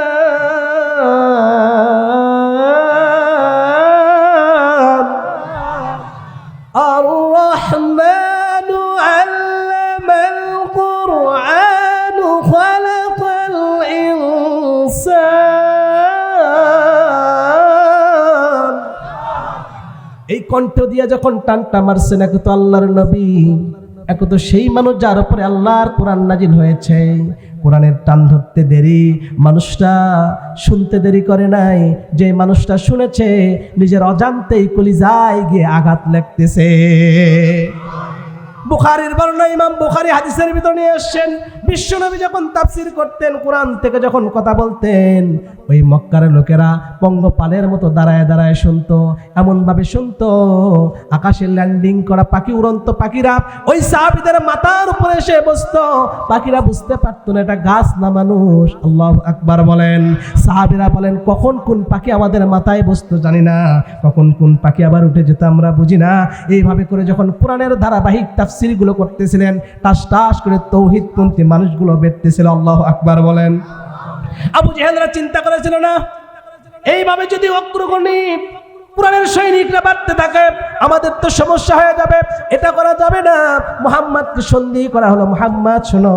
আর রহমান আল্লামাল কুরআন খালাকাল ইনসান, এই কণ্ঠ দিয়ে যখন টানটা মারছেন, এক তো আল্লাহর নবী, এক তো সেই মানুষ যার উপরে আল্লাহর কোরআন নাজিল হয়েছে। কোরআনের টান ধরতে দেরি, মানুষটা শুনতে দেরি করে নাই, যে মানুষটা শুনেছে নিজের অজান্তেই কলিজায় গিয়ে আঘাত লাগতেছে। বুখারীর বর্ণনা, ইমাম বুখারী হাদিসের ভিতর নিয়ে আসছেন, বিশ্বনবী যখন তাফসীর করতেন, কোরআন থেকে যখন কথা বলতেন, ওই মক্কার লোকেরা পঙ্গপালের মতো দাঁড়ায় দাঁড়ায় শুনতো, এমন ভাবে শুনতো আকাশে ল্যান্ডিং করা পাখি, উড়ন্ত পাখিরা ওই সাহাবীদের মাথার উপরে এসে বসতো। পাখিরা বুঝতে পারতো না এটা গাছ না মানুষ। আল্লাহু আকবার বলেন। সাহাবীরা বলেন, কখন কোন পাখি আমাদের মাথায় বসতো জানি না, কখন কোন পাখি আবার উঠে যেত আমরা বুঝি না। এইভাবে করে যখন কোরআনের ধারাবাহিক তাফসীর গুলো করতেছিলেন, টাস টাস করে তাওহীদপন্থী মানুষগুলো বেরতেছিল। আল্লাহু আকবার বলেন। আবু জেহেলরা চিন্তা করেছিল না, এইভাবে যদি অগ্রগণী কোরআনের সৈনিকরা বাড়তে থাকে আমাদের তো সমস্যা হয়ে যাবে, এটা করা যাবে না। মুহাম্মদকে সন্ধি করা হলো, মুহাম্মদ শোনো,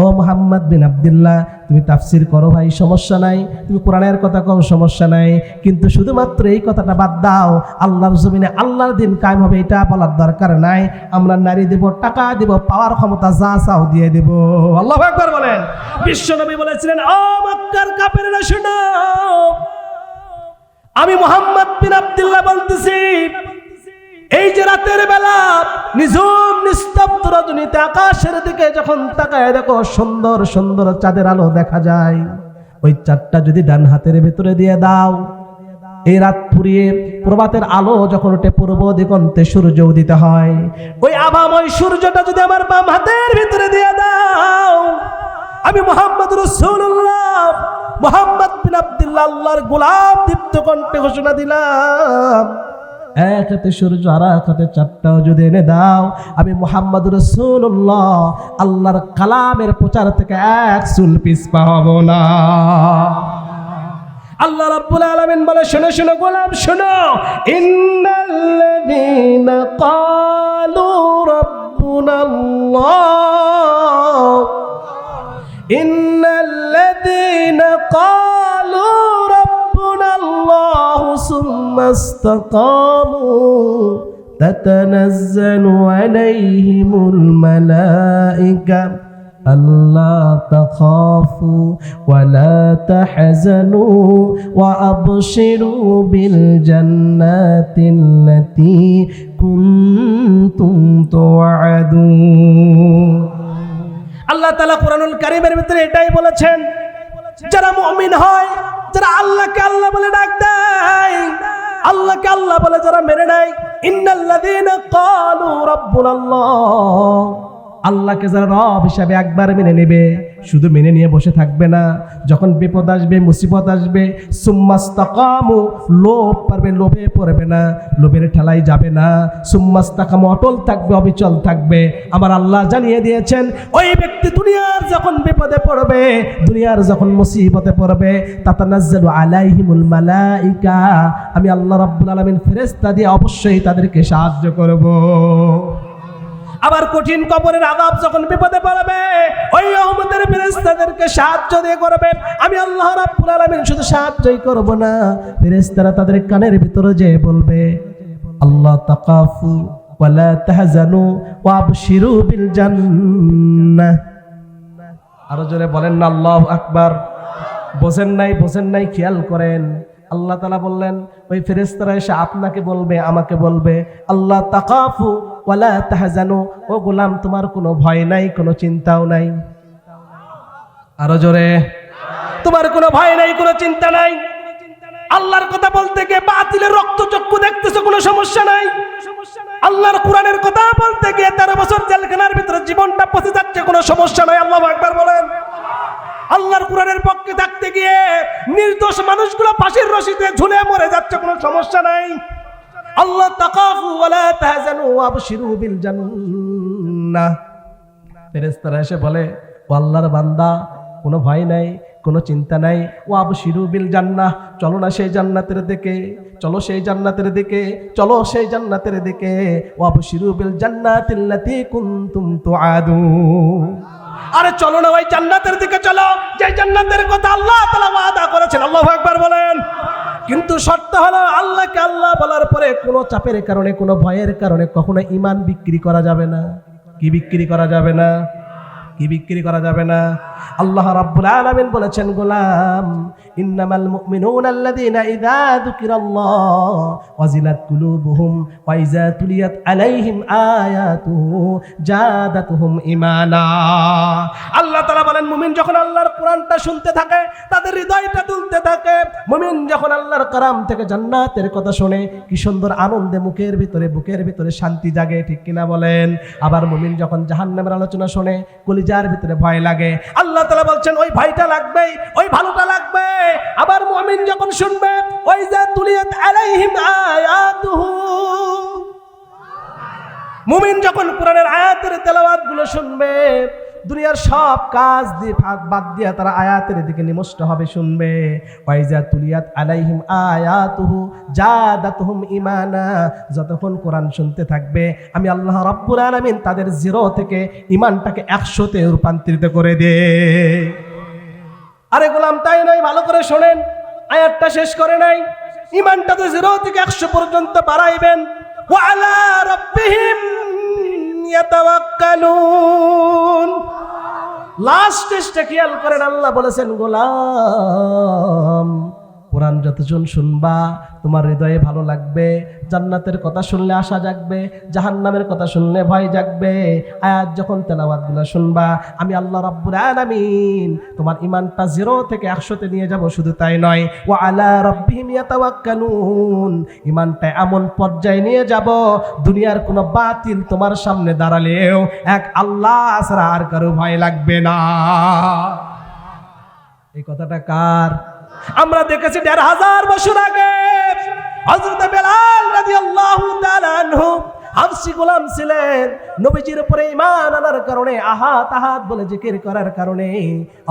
ও মুহাম্মদ বিন আব্দুল্লাহ, তুমি তাফসীর করো ভাই, সমস্যা নাই, তুমি কোরআনের কথা কও, সমস্যা নাই, কিন্তু শুধুমাত্র এই কথাটা বাদ দাও, আল্লাহর জমিনে আল্লাহর দিন কায়েম হবে এটা বলার দরকার নাই। আমরা নারী দেব, টাকা দেব, পাওয়ার ক্ষমতা যা চাও দিয়ে দেব। আল্লাহু আকবার বলেন। বিশ্বনবী বলেছিলেন, ও মক্কার কাফেররা শোনো, আমি মুহাম্মদ বিন আব্দুল্লাহ বলতেছি, এই যে রাতের বেলা নিঝুম নিস্তব্ধ রজনীতে আকাশের দিকে যখন তাকায় দেখো সুন্দর সুন্দর চাঁদের আলো দেখা যায়, ওই চাঁদটা যদি ডান হাতের ভিতরে দিয়ে দাও, এই রাত ফুরিয়ে প্রভাতের আলো যখন ওঠে পূর্ব দিগন্তে সূর্য উদিত হয়, ওই আভাময় সূর্যটা যদি আমার বাম হাতের ভিতরে দিয়ে দাও, আমি মুহাম্মদ রাসূলুল্লাহ মুহাম্মদ বিন আব্দুল্লাহ আল্লাহর গোলাম দীপ্ত কণ্ঠে ঘোষণা দিলাম, এক হাতে সূর্য আর এক হাতে চাঁদটাও যদি এনে দাও, আমি মুহাম্মদ রাসূলুল্লাহ আল্লাহর কালামের প্রচার থেকে এক চুল পিছপা হব না। আল্লাহ রাব্বুল আলামিন বলে, শোনো শোনো গোলাম শোনো, ইন্নাল্লাযীনা ক্বালু রাব্বুনাল্লাহ, ইন্নাল্লাযীনা ক্বালু রাব্বুনাল্লাহু সুম্মা ইসতাকামু তাতানাজ্জালু আলাইহিমুল মালায়েকা আল্লা তাখাফু ওয়া লা তাহজানু ওয়া আবশিরু বিল জান্নাতিল্লাতী কুনতুম তুআদুন। আল্লাহ তাআলা কুরআনুল কারীমের ভিতরে এটাই বলেছেন, যারা মুমিন হয়, যারা আল্লাহকে আল্লাহ বলে ডাক দেয়, আল্লাহকে আল্লাহ বলে যারা মেনে নেয়, ইন্নাল্লাযীনা ক্বালু রাব্বুনাল্লাহ, আল্লাহকে যারা রব হিসাবে একবার মেনে নেবে, শুধু মেনে নিয়ে বসে থাকবে না, যখন বিপদ আসবে মুসিবত আসবে, সুম্মাস্তাকামু, লোভ পারবে, লোভে পড়বে না, লোভের ঠেলায় যাবে না, সুম্মাস্তাকামু, অটল থাকবে, অবিচল থাকবে। আমার আল্লাহ জানিয়ে দিয়েছেন, ওই ব্যক্তি দুনিয়ার যখন বিপদে পড়বে, দুনিয়ার যখন মুসিবতে পড়বে, তাতানাজ্জালু আলাইহিমুল মালাইকা, আমি আল্লাহ রাব্বুল আলামিন ফেরেশতা দিয়ে অবশ্যই তাদেরকে সাহায্য করব। আবার কঠিন কবরের আযাব যখন বিপদে পড়বে, ওই রহমতের ফেরেশতাদেরকে সাহায্য দিয়ে করবে। আমি আল্লাহ রাব্বুল আলামিন শুধু সাহায্যই করব না, ফেরেশতারা তাদের কানের ভিতরে যে বলবে, আল্লাহ তাকাফু ওয়া লা তাহজানু ওয়া আবশিরু বিল জান্নাহ। আরো জোরে বলেন না আল্লাহু আকবার। বোঝেন নাই, খেয়াল করেন। আল্লাহ তাআলা বললেন, ওই ফেরেশতারা এসে আপনাকে বলবে, আমাকে বলবে, আল্লাহ তাকাফু ওয়া লা তাহজানু, ও গোলাম তোমার কোনো ভয় নাই, কোনো চিন্তাও নাই। আরো জোরে, তোমার কোনো ভয় নাই, কোনো চিন্তা নাই। আল্লাহর কথা বলতে গিয়ে বাতিলের রক্তচক্ষু দেখতেছো, কোনো সমস্যা নাই। আল্লাহর কোরআনের কথা বলতে গিয়ে 13 বছর জেলখানার ভিতরে জীবনটা পচে যাচ্ছে, কোনো সমস্যা নাই। আল্লাহু আকবার বলেন। আল্লাহর কোরআনের পক্ষে থাকতে গিয়ে নির্দোষ মানুষগুলো ফাঁসির রশিতে ঝুলে মরে যাচ্ছে, কোনো সমস্যা নাই। আল্লাহ তাকাফু ওয়ালা তাহজানু ওয়াবশিরু বিল জান্নাহ। ফেরেশতারা এসে বলে, ও আল্লাহর বান্দা, কোনো ভয় নাই, কোনো চিন্তা নাই, ওয়াবশিরু বিল জান্নাহ, চলো না সেই জান্নাতের দিকে, চলো সেই জান্নাতের দিকে, চলো সেই জান্নাতের দিকে। ওয়াবশিরু বিল জান্নাতিল্লাতী কুনতুম তুআদুন। আরে চলো না ওই জান্নাতের দিকে চলো, যে জান্নাতের কথা আল্লাহ তাআলা ওয়াদা করেছেন। আল্লাহু আকবার বলেন। কিন্তু শর্ত হলো, আল্লাহকে আল্লাহ বলার পরে কোনো চাপের কারণে, কোনো ভয়ের কারণে কখনো ঈমান বিক্রি করা যাবে না। কি বিক্রি করা যাবে না? কি বিক্রি করা যাবে না? আল্লাহ রাব্বুল আলামিন বলেছেন, গোলাম, ইন্নামাল মুমিনুনা আল্লাযীনা ইযা যুকিরাল্লাহ ওয়াজিলাত কুলুবুহুম ওয়া ইযা তুলিয়াত আলাইহিম আয়াতুহু জাদাতুহুম ঈমানা। আল্লাহ তাআলা বলেন, মুমিন যখন আল্লাহর কোরআনটা শুনতে থাকে তাদের হৃদয়টা দুলতে থাকে। মুমিন যখন আল্লাহর কালাম থেকে জান্নাতের কথা শুনে কি সুন্দর আনন্দে মুখের ভিতরে শান্তি জাগে, ঠিক কিনা বলেন? আবার মুমিন যখন জাহান্নামের আলোচনা শুনে কলিজার ভিতরে ভয় লাগে। আল্লাহ তাআলা বলছেন, ওই ভয়টা লাগবে, ওই ভালোটা লাগবে। আবার মুমিন যখন শুনবে ওই যে তুলিয়াত আলাইহিম আয়াতুহু, মুমিন যখন কোরআনের আয়াতের তেলাওয়াত গুলো শুনবে, দুনিয়ার সব কাজ দিয়ে বাদ দিয়ে তারা আয়াতের দিকে নিমগ্ন হবে, শুনবে। ওয়াইজা তুলিয়াত আলাইহিম আয়াতুহু জাদাতুহুম ঈমানা, যতক্ষণ কোরআন শুনতে থাকবে আমি আল্লাহ রাব্বুল আলামিন তাদের 0 থেকে ঈমানটাকে 100-তে রূপান্তরিত করে দেয়। আরে গোলাম, তাই নয়, ভালো করে শোনেন, আয়াতটা শেষ করে নাই। ঈমানটা তো 0 থেকে 100 পর্যন্ত বাড়াইবেন। ওয়া আলা রাব্বিহিম ইয়াতাওয়াক্কালুন। লাস্ট টেস্টে খেয়াল করেন, আল্লাহ বলেছেন, গোলাম, কোরআন যতজন শুনবা তোমার হৃদয়ে ভালো লাগবে, জান্নাতের কথা শুনলে আশা জাগবে, জাহান্নামের কথা শুনলে ভয় জাগবে। আয়াত যখন তেলাওয়াতগুলো শুনবা আমি আল্লাহ রাব্বুল আলামিন তোমার ঈমানটা 0 থেকে 100-তে নিয়ে যাব। শুধু তাই নয়, ওয়া আলা রাব্বিহিম ইয়াতাওয়াক্কালুন, ঈমানটা এমন পর্যায়ে নিয়ে যাব দুনিয়ার কোনো বাতিল তোমার সামনে দাঁড়ালেও এক আল্লাহ ছাড়া আর কারো ভয় লাগবে না। এই কথাটা কার? আমরা দেখেছি 1500 বছর আগে হযরত বেলাল রাদিয়াল্লাহু তাআলা আনহু হাবশী গোলাম ছিলেন। নবীজির উপরে ঈমান আনার কারণে, আহাত আহাত বলে জিকির করার কারণে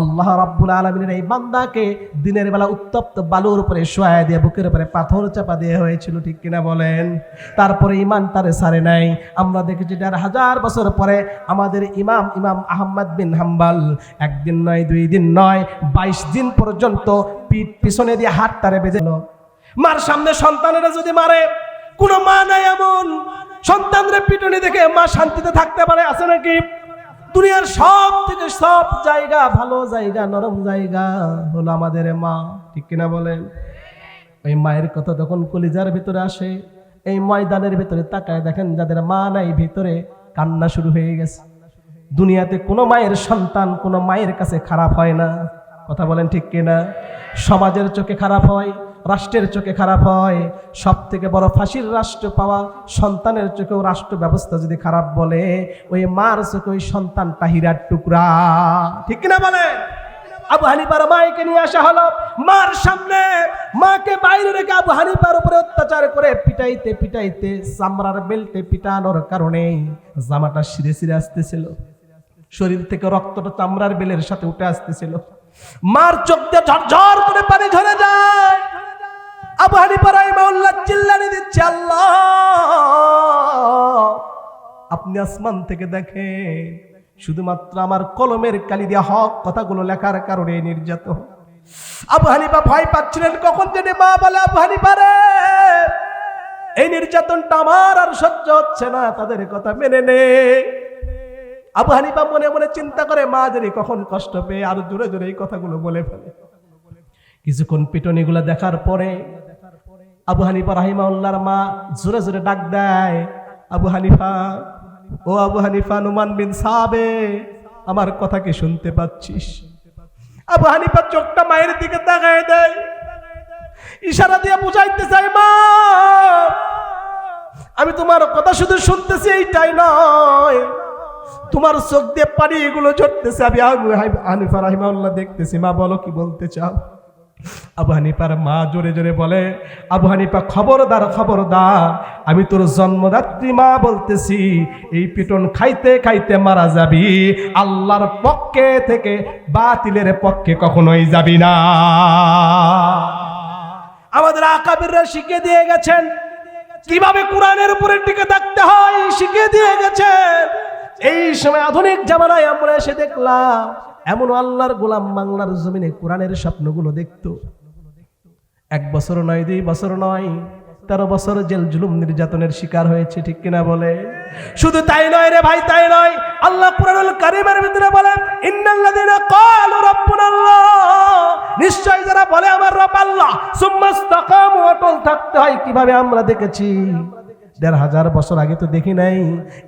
আল্লাহ রাব্বুল আলামিনের এই বান্দাকে দিনের বেলা উত্তপ্ত বালুর উপরে শোয়া দিয়ে বুকের উপরে পাথর চাপা দিয়ে হয়েছিল, ঠিক কিনা বলেন? তারপরে ঈমান তারে ছাড়ে নাই। আমরা দেখেছি 1500 বছর পরে আমাদের ইমাম আহমদ বিন হাম্বল একদিন নয়, 2 দিন নয়, 22 দিন পর্যন্ত পিঠ পিছনে দিয়ে হাত তারে বেঁধেছিল। মার সামনে সন্তানেরা যদি মারে, কোনো মা নাই এমন সন্তানরে পিটুনি দেখে মা শান্তিতে থাকতে পারে? আছে নাকি? দুনিয়ার সব থেকে সব জায়গা, ভালো জায়গা, নরম জায়গা হলো আমাদের মা, ঠিক কিনা বলেন? ওই মায়ের কথা তখন কলিজার ভিতরে আসে। এই ময়দানের ভিতরে তাকায় দেখেন, যাদের মা নাই ভিতরে কান্না শুরু হয়ে গেছে। দুনিয়াতে কোনো মায়ের সন্তান কোনো মায়ের কাছে খারাপ হয় না, কথা বলেন ঠিক কিনা? সমাজের চোখে খারাপ হয়, রাষ্ট্রের চোখে খারাপ হয়। সব থেকে বড় ফাঁসির রাষ্ট্র পাওয়া সন্তানের চোখেও রাষ্ট্র ব্যবস্থা যদি খারাপ বলে, ওই মার চোখে ওই সন্তানটা হীরার টুকরা, ঠিক কিনা বলে? আবু হানিফার মাকে নিয়ে আসা হলো, মার সামনে মাকে বাইরে রেখে আবু হানিফার উপরে অত্যাচার করে পিটাইতে পিটাইতে চামড়ার বেল্টে পিটানোর কারণে জামাটা ছিঁড়ে ছিঁড়ে আসতেছিল, শরীর থেকে রক্তটা চামড়ার বেলের সাথে উঠে আসতেছিল। মার চোখ দিয়ে ঝরঝর করে পানি ঝরে যায়। আবু হানিফা রাহিমাহুল্লাহ চিল্লানি দিচ্ছে, আল্লাহ আপনি আসমান থেকে দেখেন, শুধুমাত্র আমার কলমের কালি দিয়ে হক কথাগুলো লেখার কারণে নির্যাতন। আবু হানিফা ভয় পাচ্ছিলেন, কখন যেন মা বলে, আবু হানিফা রে, এই নির্যাতনটা আমার আর সহ্য হচ্ছে না, তাদের কথা মেনে নে। আবু হানিফা মনে মনে চিন্তা করে, মা জানি কখন কষ্ট পেয়ে আরো জোরে জোরে এই কথাগুলো বলে ফেলে। কিছুক্ষণ পিটনিগুলো দেখার পরে আবু হানিফা রাহিমাহুল্লাহর মা জোরে জোরে ডাক দেয়, আবু হানিফা, ও আবু হানিফা, নুমান বিন সাবিত, আমার কথা কি শুনতে পাচ্ছিস? আবু হানিফা চোখটা মায়ের দিকে তাকায় দেয়, ইশারা দিয়ে বুঝাইতে চাই, মা আমি তোমার কথা শুধু শুনতেছি এইটাই নয়, তোমার চোখ দিয়ে পানি এগুলো ঝরতেছে। আমি আবু হানিফা রাহিমাহুল্লাহ দেখতেছি। মা বলো কি বলতে চাও? আবু হানিফার মা জোরে জোরে বলে, আবু হানিফা খবরদার খবরদার, আমি তোর জন্মদাত্রী মা বলতেছি, এই পিটন খাইতে খাইতে মারা যাবি, আল্লাহর পক্ষে থেকে বাতিলের পক্ষে কখনোই যাবি না। আমাদের আকাবিররা শিখিয়ে দিয়ে গেছেন কিভাবে কোরআনের উপরে টিকে থাকতে হয়, শিখিয়ে দিয়ে গেছেন। এই সময় আধুনিক জামানায় আমরা এসে দেখলাম এমন আল্লাহর গোলাম বাংলার জমিনে কোরআনের স্বপ্নগুলো দেখতো। 1 বছর নয়, 2 বছর নয়, 13 বছর জেল জুলুম নির্যাতনের শিকার হয়েছে, ঠিক কিনা বলে? শুধু তাই নয় রে ভাই, তাই নয়, আল্লাহ কুরআনুল কারীমের ভিতরে বলেন, ইন্নাল্লাযীনা ক্বালু রাব্বুনাল্লাহ, নিশ্চয় যারা বলে আমার রব আল্লাহ, সুম্মা ইসতাকামু, অটল থাকতে হয়। কিভাবে আমরা দেখেছি 1500 বছর আগে তো দেখি নাই।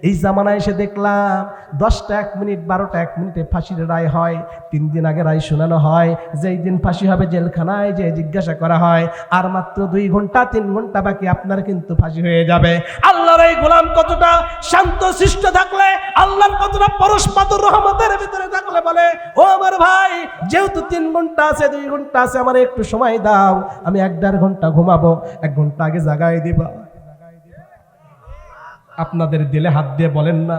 এই জামানায় এসে দেখলাম 10টা 1 মিনিট, 12টা 1 মিনিটে ফাঁসির রায় হয়। 3 দিন আগে রায় শোনানো হয়, যেই দিন ফাঁসি হবে জেলখানায় যে জিজ্ঞাসা করা হয়, আর মাত্র 2 ঘন্টা 3 ঘন্টা বাকি, আপনার কিন্তু ফাঁসি হয়ে যাবে। আল্লাহর এই গোলাম কতটা শান্ত শিষ্ট থাকলে, আল্লাহর কতটা পরশপাতুর রহমতের ভিতরে থাকলে বলে, ও আমার ভাই, যেহেতু 3 ঘন্টা আছে, 2 ঘন্টা আছে, আমার একটু সময় দাও, আমি 1-1.5 ঘন্টা ঘুমাবো, 1 ঘন্টা আগে জাগায় দিবা। আপনাদের দিলে হাত দিয়ে বলেন না,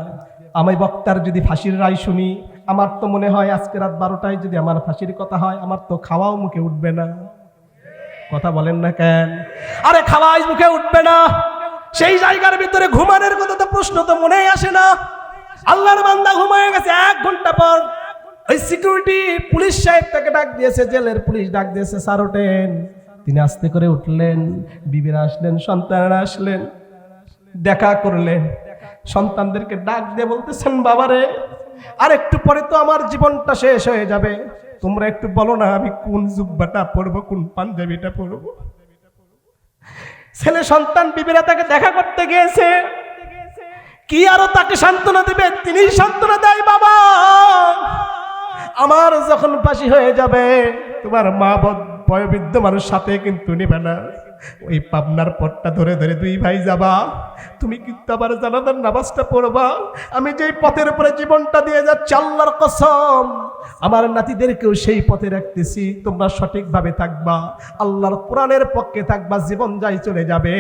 আমি বক্তার যদি ফাঁসির রায় শুনি, আমার তো মনে হয় আজকে রাত 12টায় যদি আমার ফাঁসির কথা হয়, আমার তো খাওয়াও মুখে উঠবে না। কথা বলেন না কেন? আরে খাওয়াই মুখে উঠবে না, সেই জায়গার ভিতরে ঘুমানোর কথা তো প্রশ্ন তো মনেই আসে না। আল্লাহর বান্দা ঘুমায় গেছে, 1 ঘন্টা পর ওই সিকিউরিটি পুলিশ সাহেব তাকে ডাক দিয়েছে, জেলের পুলিশ ডাক দিয়েছে, স্যার ওঠেন। তিনি আস্তে করে উঠলেন, বিবিরা আসলেন, সন্তানরা আসলেন, দেখা করলেন, সন্তানদেরকে ডাক দিয়ে বলতেছেন, বাবারে, আর একটু পরে তো আমার জীবনটা শেষ হয়ে যাবে, তোমরা একটু বলো না আমি কোন জুব্বাটা পরবো, কোন পাঞ্জাবিটা পরবো। ছেলে সন্তান বিবিরা তাকে দেখা করতে গিয়েছে, কি আরো তাকে সান্ত্বনা দিবে? তিনি সান্ত্বনা দেয়, বাবা আমার যখন ফাঁসি হয়ে যাবে, তোমার মা বয়োবৃদ্ধ মানুষ সাথে কিন্তু নিবে না, ওই পাবনার পথটা ধরে ধরে 2 ভাই যাবা, তুমি কিন্তু আবার জানাজার নামাজটা পড়বা। আমি যেই পথের উপরে জীবনটা দিয়ে যাচ্ছি, আল্লাহর কসম আমার নাতিদেরকেও সেই পথে রাখতেছি, তোমরা সঠিকভাবে থাকবা, আল্লাহর কোরআনের পক্ষে থাকবা, জীবন যাই চলে যাবে,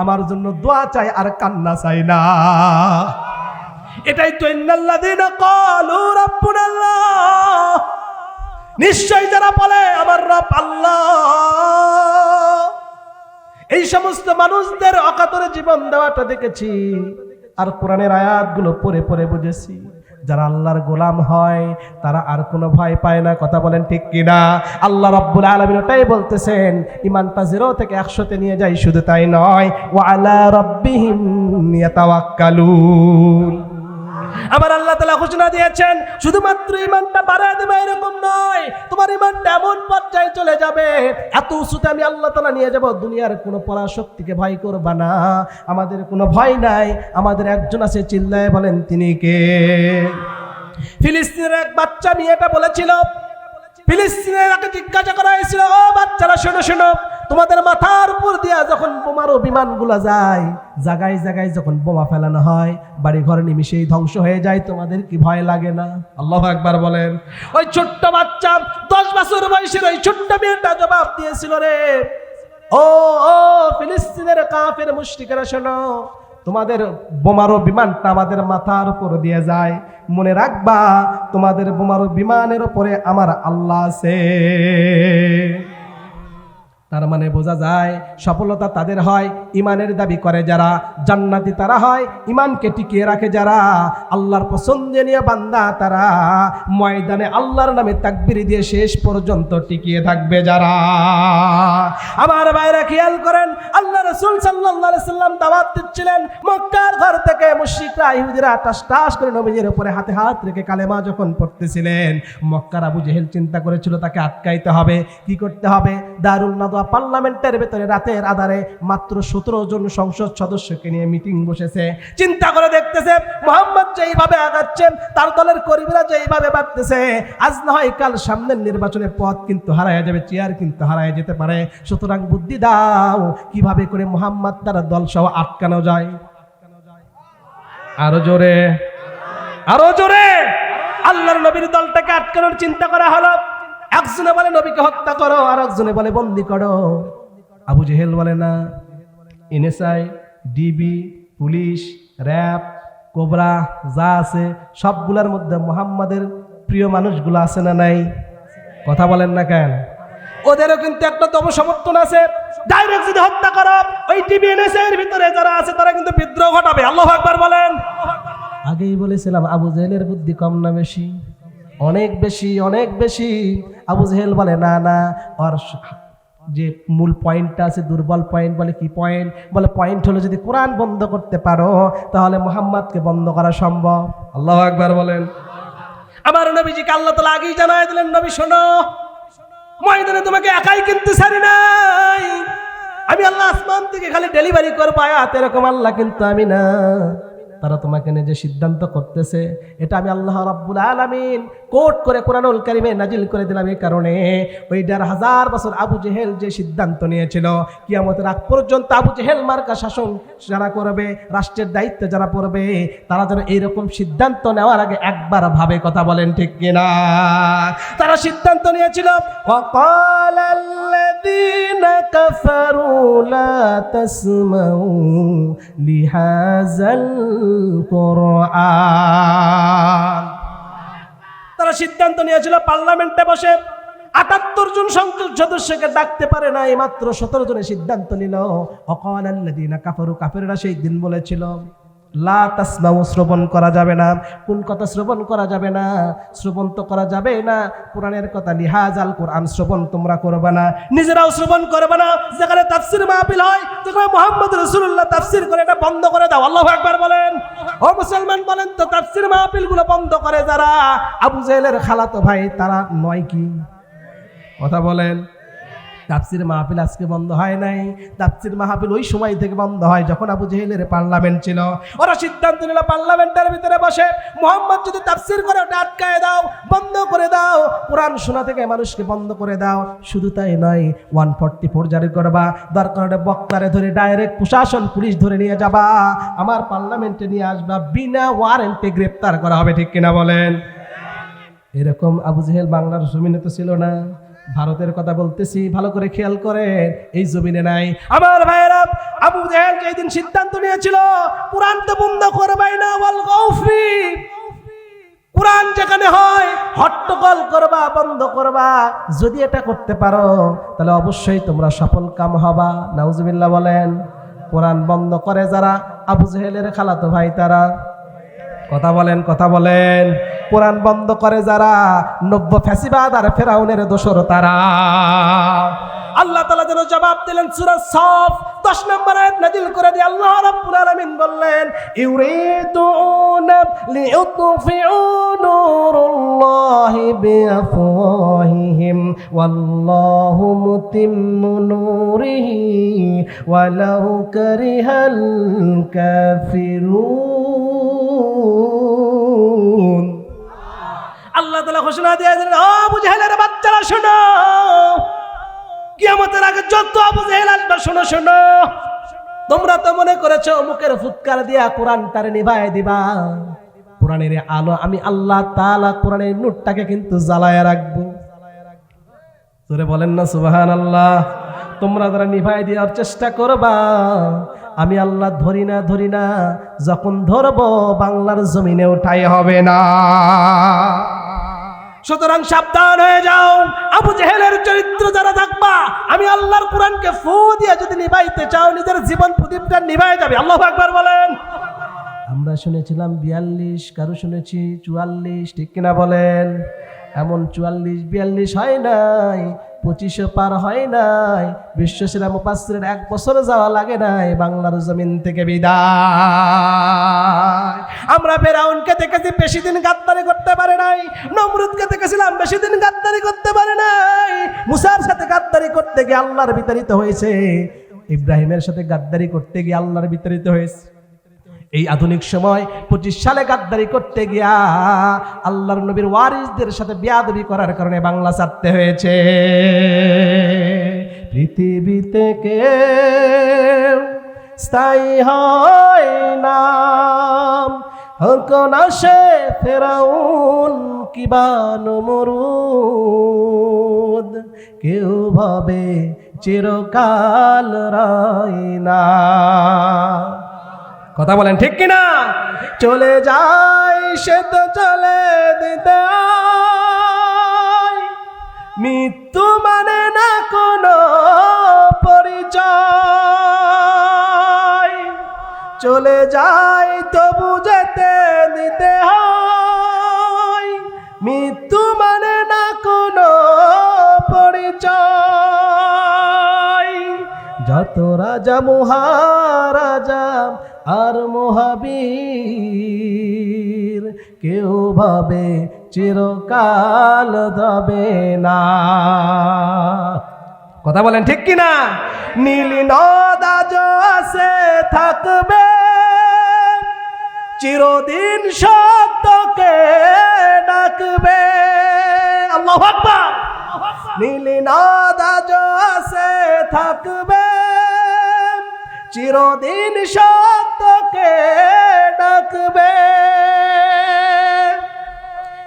আমার জন্য দোয়া চাই আর কান্না চাই না। এটাই তো ইন্নাল্লাযীনা ক্বালু রাব্বুনাল্লাহ, নিশ্চয় যারা বলে আমার রব আল্লাহ, এই সমস্ত মানুষদের অকাতরে জীবন দেওয়াটা দেখেছি, আর কোরআনের আয়াতগুলো পড়ে পড়ে বুঝেছি। যারা আল্লাহর গোলাম হয় তারা আর কোনো ভয় পায় না। কথা বলেন ঠিক কিনা? আল্লাহ রাব্বুল আলামিন ওটাই বলতেছেন, ইমানটা 0 থেকে 100-তে নিয়ে যাই। শুধু তাই নয়, ওয়া আলা রাব্বিহিম ইয়াতাওয়াক্কালুন। আমার আল্লাহ তাআলা ঘোষণা দিয়েছেন, শুধুমাত্র ইমানটা বাড়ায় দেবে এরকম নয়, তোমার ইমানটা এমন পর্যায়ে চলে যাবে, এত উঁচুতে আমি আল্লাহ তাআলা নিয়ে যাব, দুনিয়ার কোনো পরাশক্তিকে ভয় করবা না। আমাদের কোনো ভয় নাই, আমাদের একজন আছে, চিল্লায় বলেন তিনি কে? ফিলিস্তিনের এক বাচ্চা মেয়েটা বলেছিল, ফিলিস্তিনের আগে জিজ্ঞাসা করা হয়েছিল, ও বাচ্চারা শোনো শোনো, তোমাদের মাথার উপর দিয়া যখন বোমার বিমানগুলো যায়, জায়গায় জায়গায় যখন বোমা ফেলানো হয়, বাড়ি ঘর নিমিশেই ধ্বংস হয়ে যায়, তোমাদের কি ভয় লাগে না? আল্লাহু আকবার বলেন। ওই ছোট্ট বাচ্চা 10 বছর বয়সের ওই ছোট্ট মেয়েটা জবাব দিয়েছিল, রে ও ও ফিলিস্তিনের কাফের মুশরিকরা শোনো, তোমাদের বোমারো বিমানটা আমাদের মাথার উপর দিয়ে যায়, মনে রাখবা তোমাদের বোমারো বিমানের উপরে আমার আল্লাহ আছে। তার মানে বোঝা যায় সফলতা তাদের হয় ইমানের দাবি করে যারা, জান্নাতি তারা হয় ইমানকে টিকিয়ে রাখে যারা, আল্লাহর পছন্দনীয় বান্দা তারা, ময়দানে আল্লাহর নামে তাকবীর দিয়ে শেষ পর্যন্ত টিকিয়ে থাকবে যারা। আমার ভাইরা খেয়াল করেন, আল্লাহ রাসূল সাল্লাল্লাহু আলাইহি সাল্লাম দাওয়াত দিচ্ছিলেন, মক্কার ঘর থেকে মুশরিকরা ইহুদিরা টাস টাস করে নবীজির উপরে হাতে হাত রেখে কালেমা যখন পড়তেছিলেন, মক্কার আবু জেহেল চিন্তা করেছিল তাকে আটকাইতে হবে। কি করতে হবে? দারুল নাদওয়া পার্লামেন্টের ভেতরে রাতের আধারে মাত্র 17 জন সংসদ সদস্যকে নিয়ে মিটিং বসেছে, চিন্তা করে দেখতেছে মুহাম্মদ যেইভাবে আগাচ্ছেন, তার দলের কর্মীরা যেইভাবে বাড়তেছে, আজ না হয় কাল সামনের নির্বাচনের পথ কিন্তু হারায় যাবে, চেয়ার কিন্তু হারায় যেতে পারে, সুতরাং বুদ্ধি দাও কিভাবে করে মুহাম্মদ তার দল সহ আটকানো যায়। আরো জোরে, আরো জোরে। আল্লাহর নবীর দলটাকে আটকানোর চিন্তা করা হলো। একজনে বলে নবীকে হত্যা করো, আর একজনে বলে বন্দী করো। আবু জেহেল বলে না, NSI, DB, police, RAB, cobra যা আছে সবগুলোর মধ্যে মুহাম্মাদের প্রিয় মানুষগুলো আছে না নাই? কথা বলেন না কেন? ওদেরও কিন্তু একটা দম সমর্থন আছে। ডাইরেক্ট যদি হত্যা করো, ওই টিভি এনএসআই এর ভিতরে যারা আছে তারা কিন্তু বিদ্রোহ ঘটাবে। আল্লাহু আকবার বলেন। আগেই বলেছিলাম আবু জেহেলের বুদ্ধি কম না বেশি? অনেক বেশি, অনেক বেশি। আবু জেহেল বলে না না, আর যে মূল পয়েন্টটা আছে, দুর্বল পয়েন্ট। বলে কি পয়েন্ট? বলে পয়েন্ট হলো যদি কোরআন বন্ধ করতে পারো তাহলে মুহাম্মদকে বন্ধ করা সম্ভব। আল্লাহু আকবার বলেন। আমার নবীজিকে আল্লাহ তাআলা আগেই জানায় দিলেন, নবী শোনো, ময়দানে তোমাকে একাই কিন্তু ছাড়ি নাই। আমি আল্লাহ আসমান থেকে খালি ডেলিভারি করবো আয়াত, এরকম আল্লাহ কিন্তু আমি না। তারা তোমাকে নিয়ে যে সিদ্ধান্ত করতেছে, এটা আমি আল্লাহ রাব্বুল আলামিন কোট করে কোরআনুল কারীমে নাজিল করে দিলাম। এই কারণে ওই ১৫০০ বছর আবু জেহেল যে সিদ্ধান্ত নিয়েছিল, কিয়ামতের আগ পর্যন্ত আবু জেহেল মার্কা শাসন যারা করবে, রাষ্ট্রের দায়িত্বে যারা পড়বে, তারা যেন এইরকম সিদ্ধান্ত নেওয়ার আগে একবার ভাবে। কথা বলেন ঠিক কিনা? তারা সিদ্ধান্ত নিয়েছিল, ওয়াকালাল্লাযীনা কাফারু লা তাসমাউ লিহাযাল কোরআন। তারা সিদ্ধান্ত নিয়েছিল পার্লামেন্টে বসে ৭৮ জন সংসদ সদস্যকে ডাকতে পারে না, মাত্র ১৭ জনের সিদ্ধান্ত নিল। ওয়াকালাল্লাযীনা কাফারু, কাফেররা সেই দিন বলেছিল লা তাসমাউ, শ্রবণ করা যাবে না। কোন কথা শ্রবণ করা যাবে না? শ্রবণ তো করা যাবে না কোরআনের কথা। লিহাজাল কোরআন, শ্রবণ তোমরা করবে না, নিজেরাও শ্রবণ করবে না। যেখানে তাফসীর মাহফিল হয়, যেখানে মুহাম্মদ রাসূলুল্লাহ তাফসীর করে, এটা বন্ধ করে দাও। আল্লাহু আকবার বলেন। ও মুসলমান বলেন তো, তাফসীর মাহফিলগুলো বন্ধ করে যারা, আবু জেহেলের খালাতো ভাই, তারা নয় কি? কথা বলেন। তাফসীর মাহফিল আজকে বন্ধ হয় নাই। তাফসীর মাহফিল ওই সময় থেকে বন্ধ হয় যখন আবু জেহেলের পার্লামেন্ট ছিল। ওরা সিদ্ধান্ত নিল পার্লামেন্টের ভিতরে বসে মুহাম্মদ যদি তাফসীর করে ওটা আটকায় দাও, বন্ধ করে দাও, কোরআন শোনা থেকে মানুষকে বন্ধ করে দাও। শুধু তাই নয়, 144 জারি করবা, দরকার হলে বক্তারে ধরে ডাইরেক্ট প্রশাসন পুলিশ ধরে নিয়ে যাবা, আমার পার্লামেন্টে নিয়ে আসবা, বিনা ওয়ারেন্টে গ্রেফতার করা হবে। ঠিক কিনা বলেন? এরকম আবু জেহেল বাংলার জমিনে তো ছিল না, ভারতের কথা বলতেছি, ভালো করে খেয়াল করেন, এই জমিনে নাই। আমার ভাইয়েরা, আবু জেহেল যেদিন সিদ্ধান্ত নিয়েছিল কোরআন তো বন্ধ করবাই না, ওয়াল গাউফি, কোরআন যেখানে হয় হট্টগোল করবা, বন্ধ করবা, যদি এটা করতে পারো তাহলে অবশ্যই তোমরা সফল কাম হবা। নাউজুবিল্লাহ বলেন। কোরআন বন্ধ করে যারা, আবু জেহেলের খালাতো ভাই তারা। কথা বলেন, কথা বলেন। কোরআন বন্ধ করে যারা, নব্য ফ্যাসিবাদ আর ফেরাউনের দোসর তারা। আল্লাহ তাআলা যেন জবাব দিলেন। সূরা সাফ 10 নম্বর আয়াত নাযিল করে দিয়ে আল্লাহ রাব্বুল আলামিন বললেন, ইউরিদুনা লিইউতফিউ নূরাল্লাহি বিআফওয়াহিহিম ওয়াল্লাহু মুতিম্মু নূরিহি ওয়ালাউ কারিহাল কাফিরুন। আল্লাহ তাআলা ঘোষণা দিয়ে দিলেন, ও আবু জেহেলের বাচ্চারা শোনো, কিয়ামতের আগে যত আবু জেহেল আসবে, শোনো শোনো, তোমরা তো মনে করেছো মুখের ফুৎকার দিয়া কোরআনটারে নিভায় দিবা। কোরআনের আলো আমি আল্লাহ তাআলা কোরআনের নূরটাকে কিন্তু জ্বালায়া রাখবো। তোরে বলেন না সুবহানাল্লাহ। তোমরা যারা নিভায় দেওয়ার চেষ্টা করবা, আমি আল্লাহ ধরি না, যখন ধরবো বাংলার জমিনে উঠাই হবে না। সুতরাং সাবধান হয়ে যাও। আবু জেহেলের চরিত্র যারা থাকবা, আমি আল্লাহর কোরআনকে ফু দিয়ে যদি নিভাইতে চাও, নিজের জীবন প্রদীপটা নিভাই যাবে। আল্লাহু আকবার বলেন। আমরা শুনেছিলাম 42, কারো শুনেছি 44, ঠিক কিনা বলেন? এমন 44, 42 হয় নাই, 25 পার হয় নাই। বিশ্বসেরা মুফাসসিরের 1 বছর যাওয়া লাগে নাই বাংলার জমিন থেকে বিদায়। আমরা ফেরাউনকে দেখেছি বেশি দিন গাদ্দারি করতে পারে নাই, নমরুদকে দেখেছিলাম বেশি দিন গাদ্দারি করতে পারে নাই। মুসার সাথে গাদ্দারি করতে গিয়ে আল্লাহর বিতাড়িত হয়েছে, ইব্রাহিমের সাথে গাদ্দারি করতে গিয়ে আল্লাহর বিতাড়িত হয়েছে। এই আধুনিক সময় 25 সালে গাদ্দারি করতে গিয়া আল্লাহর নবীর ওয়ারিসদের সাথে বেয়াদবি করার কারণে বাংলা ছাড়তে হয়েছে। পৃথিবীতে কেউ স্থায়ী হয় না, হকন আসে ফেরাউন কিবা নমরুদ, কেউ ভাবে চিরকাল রাইনা। কথা বলেন ঠিক কিনা? চলে যায় সে তো চলে দিতে হয়, মৃত্যু মানে না কোনো পরিচয়। চলে যায় তবু যেতে দিতে হয়, মৃত্যু মানে না কোনো পরিচয়। যত রাজা মহারাজা আর মহাবীর, কেউ ভাবে চিরকাল যাবে না। কথা বলেন ঠিক কিনা? নীল নদ আজ আছে থাকবে, চিরদিন সত্যকে ডাকবে। আল্লাহু আকবার। নীল নদ আজ আছে থাকবে, চিরদিন সত্যকে ডাকবে।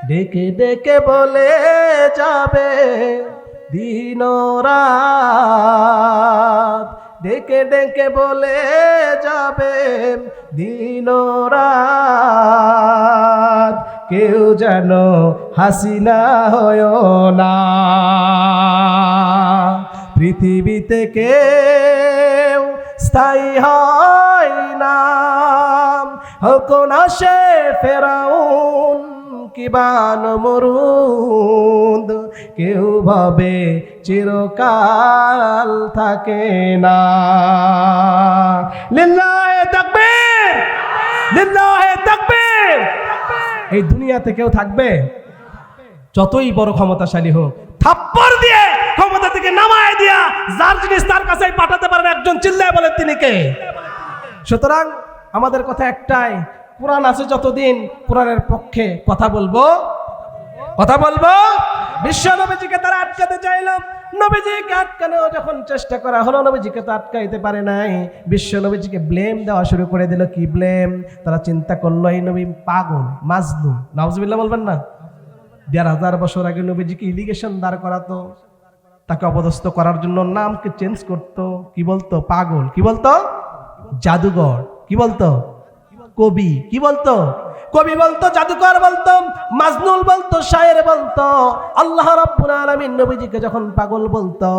ডেকে ডেকে বলে যাবে দিন রাত, ডেকে ডেকে বলে যাবে দিন রাত। কেউ যেন হাসিনা হয় না, পৃথিবীতে কেউ স্থায়ী হয় না। হকন আসে ফেরাউন কিবা নমরুদ, কেউ ভাবে চিরকাল থাকে না। লিল্লাহে তাকবীর, লিল্লাহে তাকবীর। এই দুনিয়াতে কেউ থাকবে? যতই বড় ক্ষমতাশালী হোক, থাপ্পড় দিয়ে ক্ষমতা থেকে নামায় দিয়া যার জিনিস তার কাছেই পাঠাতে পারেন একজন, চিল্লায় বলেন তিনি কে? সুতরাং আমাদের কথা একটাই, কোরআন আছে যতদিন কোরআনের পক্ষে কথা বলবো, কথা বলবো। বিশ্ব নবীজিকে তারা আটকাতে চাইল, নবীজিকে আটকানোর যখন চেষ্টা করা হলো, নবীজিকে তো আটকাইতে পারে নাই। বিশ্ব নবীজিকে ব্লেম দেওয়া শুরু করে দিল। কি ব্লেম? তারা চিন্তা করলো এই নবী পাগল, মাজলুম। নাউজুবিল্লাহ বলবেন না? ১,৫০০ বছর আগে নবীজিকে ইলিগেশন দাঁড় করাতো, তাকে অপদস্থ করার জন্য নামকে চেঞ্জ করতো। কি বলতো? পাগল। কি বলতো? জাদুঘর। কি বলতো? কবি। কি বলতো? কবি বলতো, জাদুকর বলতো, মাজনুন বলতো, শায়ের বলতো। আল্লাহ রাব্বুল আলামিন নবীজিকে যখন পাগল বলতো,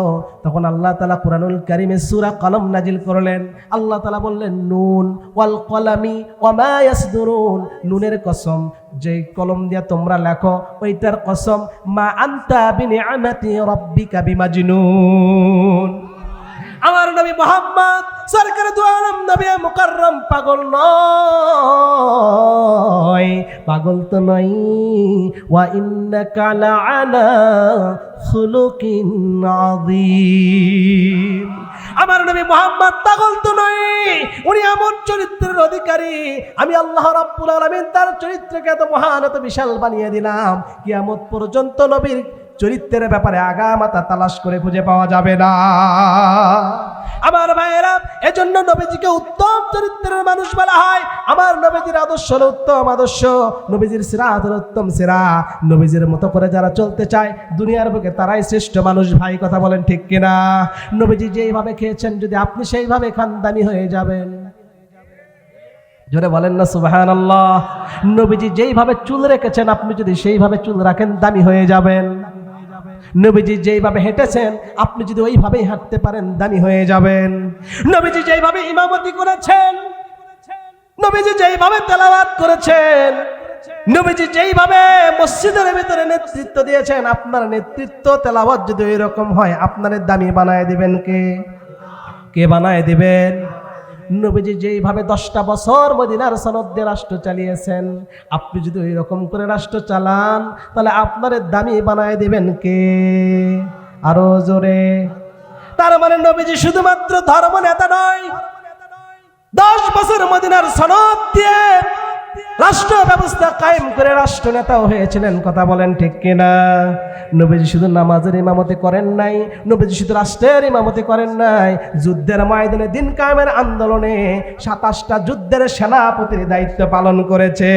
তখন আল্লাহ তাআলা কুরআনুল কারীমে সূরা কলম নাজিল করলেন। আল্লাহ তাআলা বললেন, নুন ওয়াল কলামি ওয়া মা ইয়াসদুরুন, নুনের কসম, যে কলম দিয়া তোমরা লেখো ওইটার কসম, মা আনতা বিনিআমাতি রাব্বিকা বিমাজনুন। আমার নবী মুহাম্মদ সরকার দু আলম নবী মুকাররম পাগল নয়, পাগল তো নয়। ওয়া ইন্নাকা লাআলা খুলুকিন আযীম। আমার নবী মুহাম্মদ পাগল তো নয়, উনি এমন চরিত্রের অধিকারী। আমি আল্লাহ রাব্বুল আলামিন তার চরিত্রকে এত মহান, এত বিশাল বানিয়ে দিলাম, কিয়ামত পর্যন্ত নবীর চরিত্রের ব্যাপারে আগামাতা তালাশ করে খুঁজে পাওয়া যাবে না। আমার ভাইয়েরা, এজন্য নবীজিকে উত্তম চরিত্রের মানুষ বলা হয়। আমার নবীজির আদর্শ হলো উত্তম আদর্শ, নবীজির সিরাত হলো উত্তম সিরা। নবীজির মতো করে যারা চলতে চায় দুনিয়ার বুকে তারাই শ্রেষ্ঠ মানুষ। ভাই কথা বলেন ঠিক কিনা? নবীজি যেইভাবে খেয়েছেন, যদি আপনি সেইভাবে খান, দামি হয়ে যাবেন। জোরে বলেন না সুবহানাল্লাহ। নবীজি যেইভাবে চুল রেখেছেন, আপনি যদি সেইভাবে চুল রাখেন, দামি হয়ে যাবেন। নবীজি যেইভাবে হেঁটেছেন, আপনি যদি ওইভাবেই হাঁটতে পারেন, দামি হয়ে যাবেন। নবীজি যেইভাবে ইমামতি করেছেন, নবীজি যেইভাবে তেলাওয়াত করেছেন, নবীজি যেইভাবে মসজিদের ভিতরে নেতৃত্ব দিয়েছেন, আপনার নেতৃত্ব তেলাওয়াত যদি ওই রকম হয়, আপনার দামি বানায় দিবেন কে? কে বানায় দিবেন? নবীজি যেইভাবে 10টা বছর মদিনার সনদ দিয়ে রাষ্ট্র চালিয়েছেন, আপনি যদি ওই রকম করে রাষ্ট্র চালান, তাহলে আপনার দামি বানায় দিবেন কে? আরো জোরে। তার মানে নবীজি শুধুমাত্র ধর্ম নেতা নয়, 10 বছর মদিনার সনদ দিয়ে রাষ্ট্র ব্যবস্থা কায়েম করে রাষ্ট্র নেতাও হয়েছিলেন। কথা বলেন ঠিক কিনা? নবীজি শুধু নামাজের ইমামতি করেন নাই, নবীজি শুধু রাষ্ট্রের ইমামতি করেন নাই, যুদ্ধের ময়দানে দিন কায়েমের আন্দোলনে 27টা যুদ্ধের সেনাপতির দায়িত্ব পালন করেছে।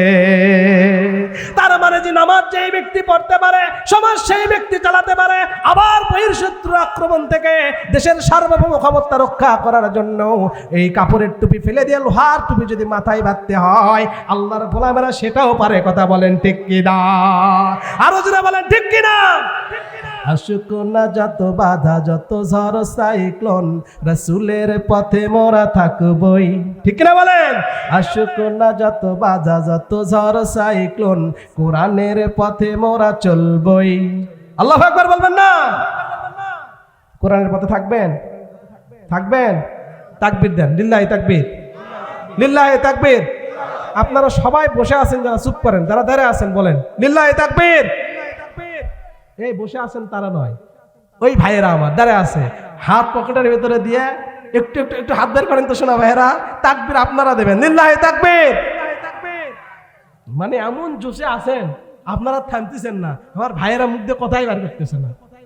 তার মানে যে নামাজ যেই ব্যক্তি পড়তে পারে, সমাজ সেই ব্যক্তি চালাতে পারে। আবার বহির্শত্রু আক্রমণ থেকে দেশের সার্বভৌম ক্ষমতা রক্ষা করার জন্য এই কাপড়ের টুপি ফেলে দিয়ে লোহার টুপি যদি মাথায় বাঁধতে হয়, আল্লাহর গোলামেরা সেটাও পারে। কথা বলেন ঠিক কিনা? আরো যারা বলেন ঠিক কিনা? আসুক না যত বাধা, যত ঝড় সাইক্লোন, রাসূলের পথে মোরা থাকবই। ঠিক কিনা বলেন? আসুক না যত বাধা, যত ঝড় সাইক্লোন, কোরআনের পথে মোরা চলবই। আল্লাহু আকবার বলবেন না? কোরআনের পথে থাকবেন? থাকবেন? তাকবীর দেন, লিল্লাহি তাকবীর, লিল্লাহি তাকবীর। আপনারা সবাই বসে আছেন, যারা চুপ করেন, যারা দাঁড়িয়ে আছেন বলেন লিল্লাহি তাকবীর। এই বসে আছেন তারা নয়, ওই ভাইয়েরা আমার দাঁড়িয়ে আছে, হাত পকেটের ভেতরে দিয়ে একটু একটু একটু হাত বের করেন তো শোনা ভাইয়েরা, তাকবীর আপনারা দেবেন, লিল্লাহি তাকবীর। মানে এমন জোশে আছেন আপনারা থামতেছেন না, আমার ভাইয়েরা মুখ দিয়ে কথাই বার করতেছে না।